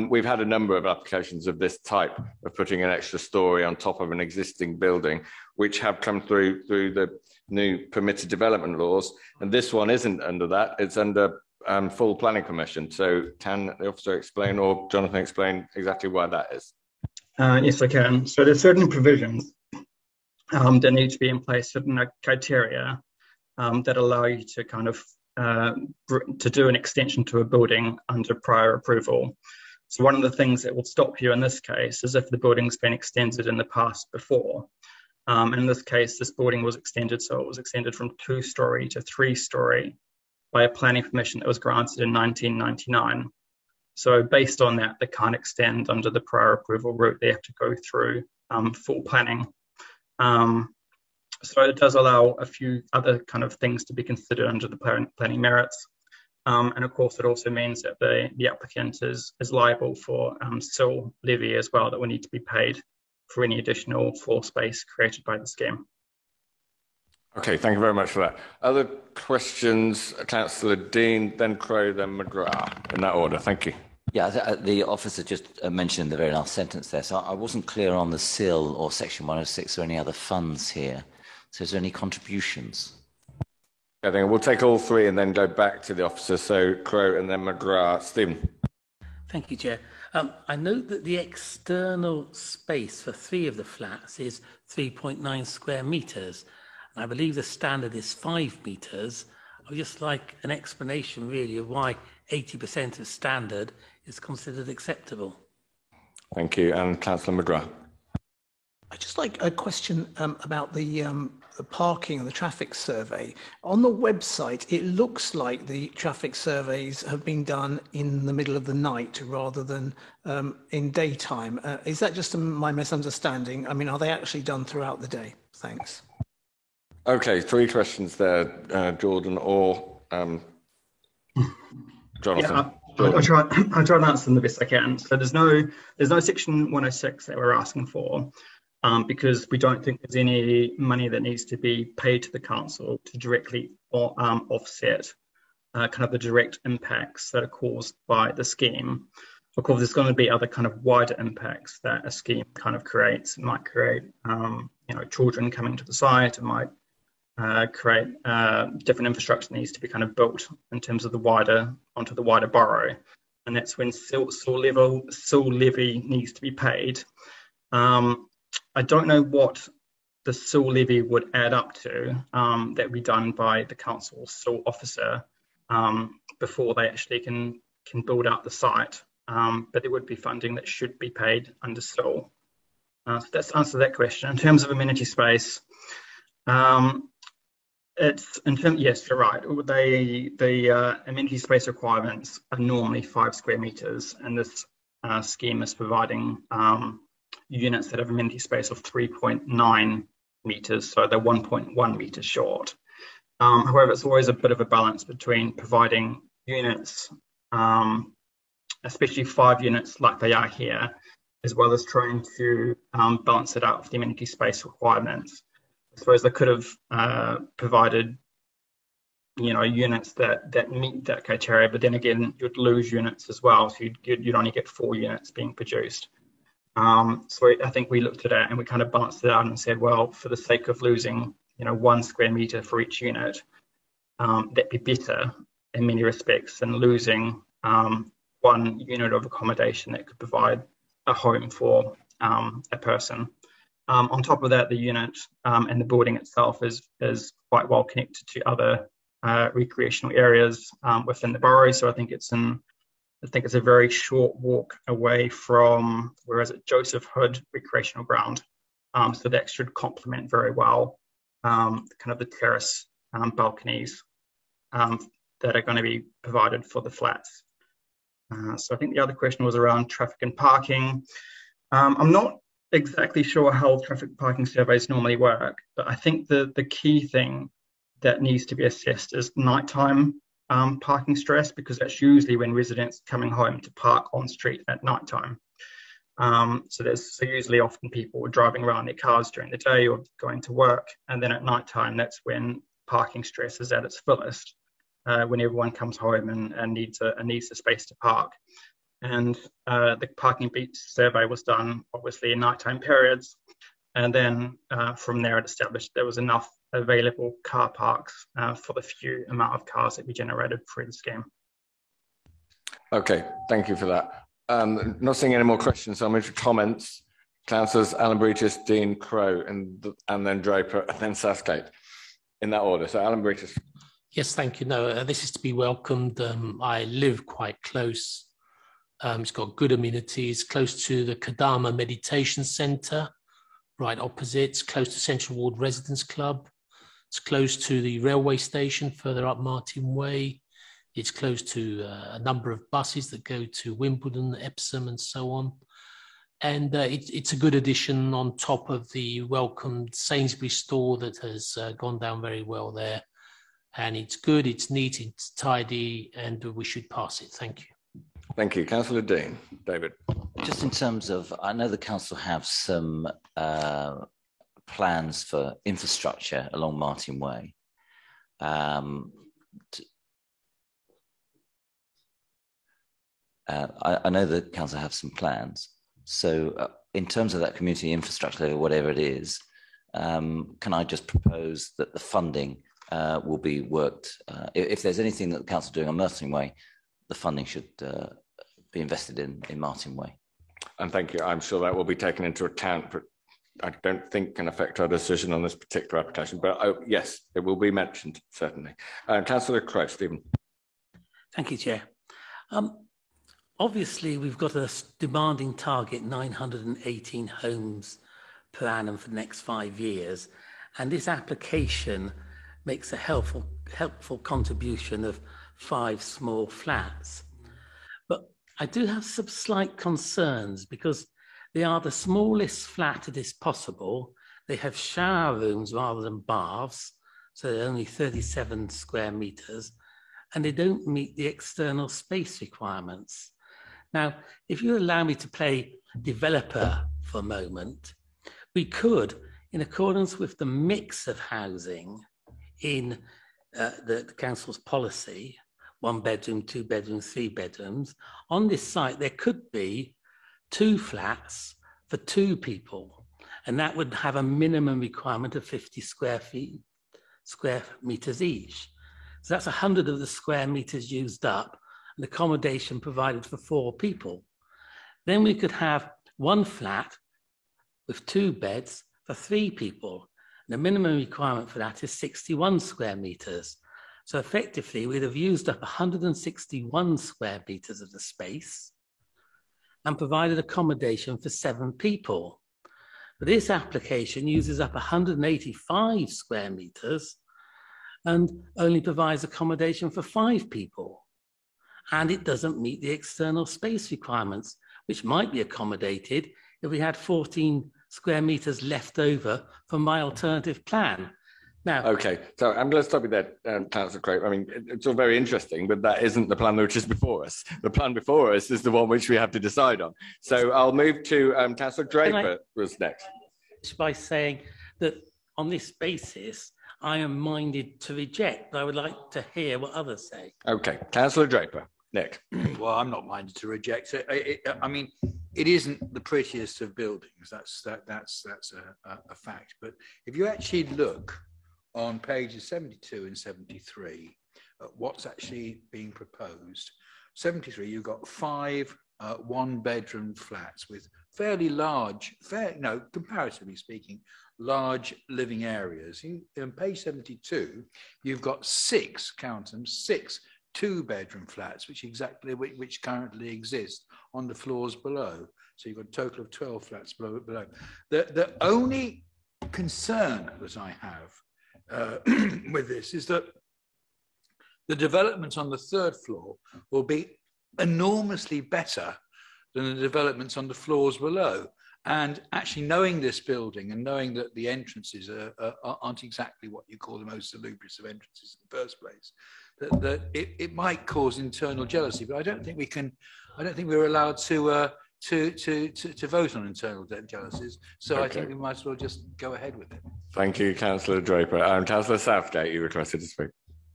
We've had a number of applications of this type of putting an extra story on top of an existing building, which have come through the new permitted development laws, and this one isn't under that, it's under full planning permission. So can the officer explain, or Jonathan explain exactly why that is? Yes, I can. So there's certain provisions that need to be in place, certain criteria that allow you to kind of to do an extension to a building under prior approval. So one of the things that will stop you in this case is if the building's been extended in the past before. In this case, this building was extended, so it was extended from 2-storey to 3-storey by a planning permission that was granted in 1999. So based on that, they can't extend under the prior approval route. They have to go through full planning. So it does allow a few other kind of things to be considered under the planning merits. And of course, it also means that the applicant is liable for SIL levy as well, that will need to be paid for any additional floor space created by the scheme. Okay, thank you very much for that. Other questions? Councillor Dean, then Crowe, then McGrath, in that order. Thank you. Yeah, the officer just mentioned in the very last sentence there, so I wasn't clear on the SIL or Section 106 or any other funds here. So is there any contributions? I think we'll take all three and then go back to the officer. So Crowe and then McGrath. Stephen. Thank you, Chair. I note that the external space for 3 of the flats is 3.9 square metres. And I believe the standard is 5 metres. I would just like an explanation, really, of why 80% of standard is considered acceptable. Thank you. And Councillor McGrath. I'd just like a question about the parking and the traffic survey. On the website, it looks like the traffic surveys have been done in the middle of the night rather than in daytime. Is that just my misunderstanding? I mean, are they actually done throughout the day? Thanks. Okay, 3 questions there, Jordan or Jonathan. Yeah, I'll try and answer them the best I can. So there's no Section 106 that we're asking for. Because we don't think there's any money that needs to be paid to the council to directly offset kind of the direct impacts that are caused by the scheme. Of course, there's going to be other kind of wider impacts that a scheme kind of creates. It might create, children coming to the site. It might create different infrastructure that needs to be kind of built in terms of onto the wider borough, and that's when SIL levy needs to be paid. I don't know what the SIL levy would add up to, that would be done by the council SIL officer before they actually can build out the site. But there would be funding that should be paid under SIL. So that's answered that question. In terms of amenity space, yes, you're right. The amenity space requirements are normally 5 square meters, and this scheme is providing units that have amenity space of 3.9 meters, so they're 1.1 meters short. However, it's always a bit of a balance between providing units, especially 5 units like they are here, as well as trying to balance it out with the amenity space requirements. I suppose they could have provided, units that meet that criteria, but then again, you'd lose units as well. So you'd only get 4 units being produced. So I think we looked at it and we kind of balanced it out and said, well, for the sake of losing, 1 square meter for each unit, that'd be better in many respects than losing 1 unit of accommodation that could provide a home for a person. On top of that, the unit and the building itself is quite well connected to other recreational areas within the borough. So I think it's a very short walk away from, where is it, Joseph Hood Recreational Ground. So that should complement very well kind of the terrace balconies that are going to be provided for the flats. So I think the other question was around traffic and parking. I'm not exactly sure how traffic parking surveys normally work, but I think the key thing that needs to be assessed is nighttime parking stress, because that's usually when residents are coming home to park on street at nighttime. So usually often people are driving around their cars during the day or going to work, and then at nighttime that's when parking stress is at its fullest, when everyone comes home and needs a space to park. And the parking beat survey was done obviously in nighttime periods, and then from there it established there was enough available car parks for the few amount of cars that we generated through the scheme. Okay, thank you for that. Not seeing any more questions, so I'll move to comments. Councillors Alan Breaches, Dean Crow, and then Draper, and then Southgate, in that order. So Alan Breaches. Yes, thank you. No, this is to be welcomed. I live quite close. It's got good amenities, close to the Kadama Meditation Centre, right opposite. It's close to Central Ward Residents Club. It's close to the railway station further up Martin Way. It's close to a number of buses that go to Wimbledon, Epsom, and so on. And it's a good addition on top of the welcomed Sainsbury's store that has gone down very well there. And it's good, it's neat, it's tidy, and we should pass it. Thank you. Thank you. Councillor Dean. David. Just in terms of, I know the council have some plans for infrastructure along Martin Way. I know the council have some plans. So in terms of that community infrastructure, whatever it is, can I just propose that the funding will be worked, if there's anything that the council is doing on Martin Way, the funding should be invested in Martin Way. And thank you. I'm sure that will be taken into account, but I don't think can affect our decision on this particular application. But yes, it will be mentioned, certainly. Councillor Crowe, Stephen. Thank you, Chair. Obviously, we've got a demanding target, 918 homes per annum for the next 5 years. And this application makes a helpful contribution of 5 small flats. But I do have some slight concerns because they are the smallest flat that is possible. They have shower rooms rather than baths, so they're only 37 square meters, and they don't meet the external space requirements. Now, if you allow me to play developer for a moment, we could, in accordance with the mix of housing in the council's policy, 1 bedroom, 2 bedrooms, 3 bedrooms, on this site there could be 2 flats for 2 people, and that would have a minimum requirement of 50 square meters each. So that's 100 of the square meters used up and accommodation provided for 4 people. Then we could have 1 flat with 2 beds for 3 people, The minimum requirement for that is 61 square metres. So effectively, we'd have used up 161 square metres of the space and provided accommodation for 7 people. But this application uses up 185 square metres and only provides accommodation for 5 people. And it doesn't meet the external space requirements, which might be accommodated if we had 14 square metres left over from my alternative plan. Now, okay, so I'm going to stop you there, Councillor Craig. I mean, it's all very interesting, but that isn't the plan which is before us. The plan before us is the one which we have to decide on. So I'll move to Councillor Draper was next. By saying that on this basis, I am minded to reject, but I would like to hear what others say. Okay, Councillor Draper. Nick. Well, I'm not minded to reject it. I mean, it isn't the prettiest of buildings. That's a fact. But if you actually look on pages 72 and 73 at what's actually being proposed, 73, you've got 5 one-bedroom flats with fairly large, comparatively speaking, large living areas. On page 72, you've got 6, count them, 6 2-bedroom flats, which currently exist on the floors below. So you've got a total of 12 flats below. The only concern that I have with this is that the developments on the 3rd floor will be enormously better than the developments on the floors below. And actually knowing this building and knowing that the entrances aren't exactly what you call the most salubrious of entrances in the first place, that it might cause internal jealousy. But I don't think we're allowed to vote on internal jealousies. So okay. I think we might as well just go ahead with it. Thank you, Councillor Draper. Councillor Southgate, you requested to speak.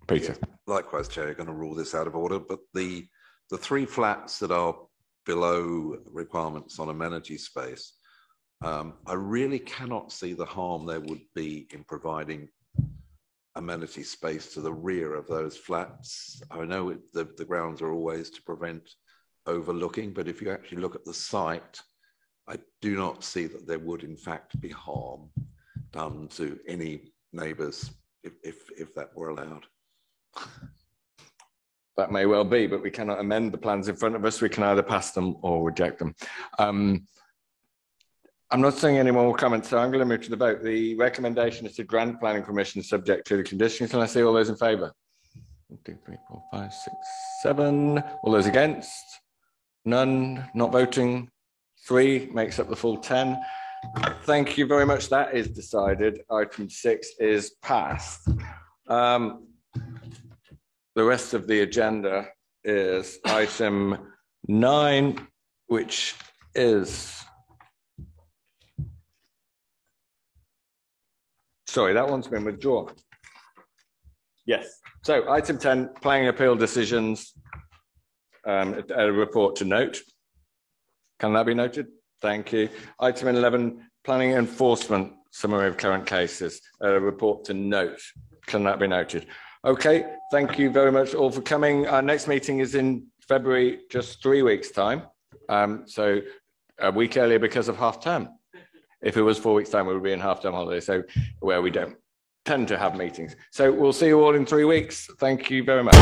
Peter. Yeah. Likewise, Chair, you're going to rule this out of order, but the 3 flats that are below requirements on amenity space, I really cannot see the harm there would be in providing amenity space to the rear of those flats. I know the grounds are always to prevent overlooking, but if you actually look at the site, I do not see that there would in fact be harm done to any neighbours if that were allowed. That may well be, but we cannot amend the plans in front of us. We can either pass them or reject them. I'm not seeing any more comments, so I'm going to move to the vote. The recommendation is to grant planning permission subject to the conditions. Can I see all those in favour? 1, 2, 3, 4, 5, 6, 7. All those against? None. Not voting? 3 makes up the full 10. Thank you very much. That is decided. Item 6 is passed. The rest of the agenda is item 9, which is... Sorry, that one's been withdrawn. Yes. So item 10, planning appeal decisions, a report to note. Can that be noted? Thank you. Item 11, planning enforcement, summary of current cases, a report to note. Can that be noted? Okay, thank you very much all for coming. Our next meeting is in February, just 3 weeks' time. So a week earlier because of half term. If it was 4 weeks' time, we would be in half-term holiday, so where we don't tend to have meetings. So we'll see you all in 3 weeks. Thank you very much.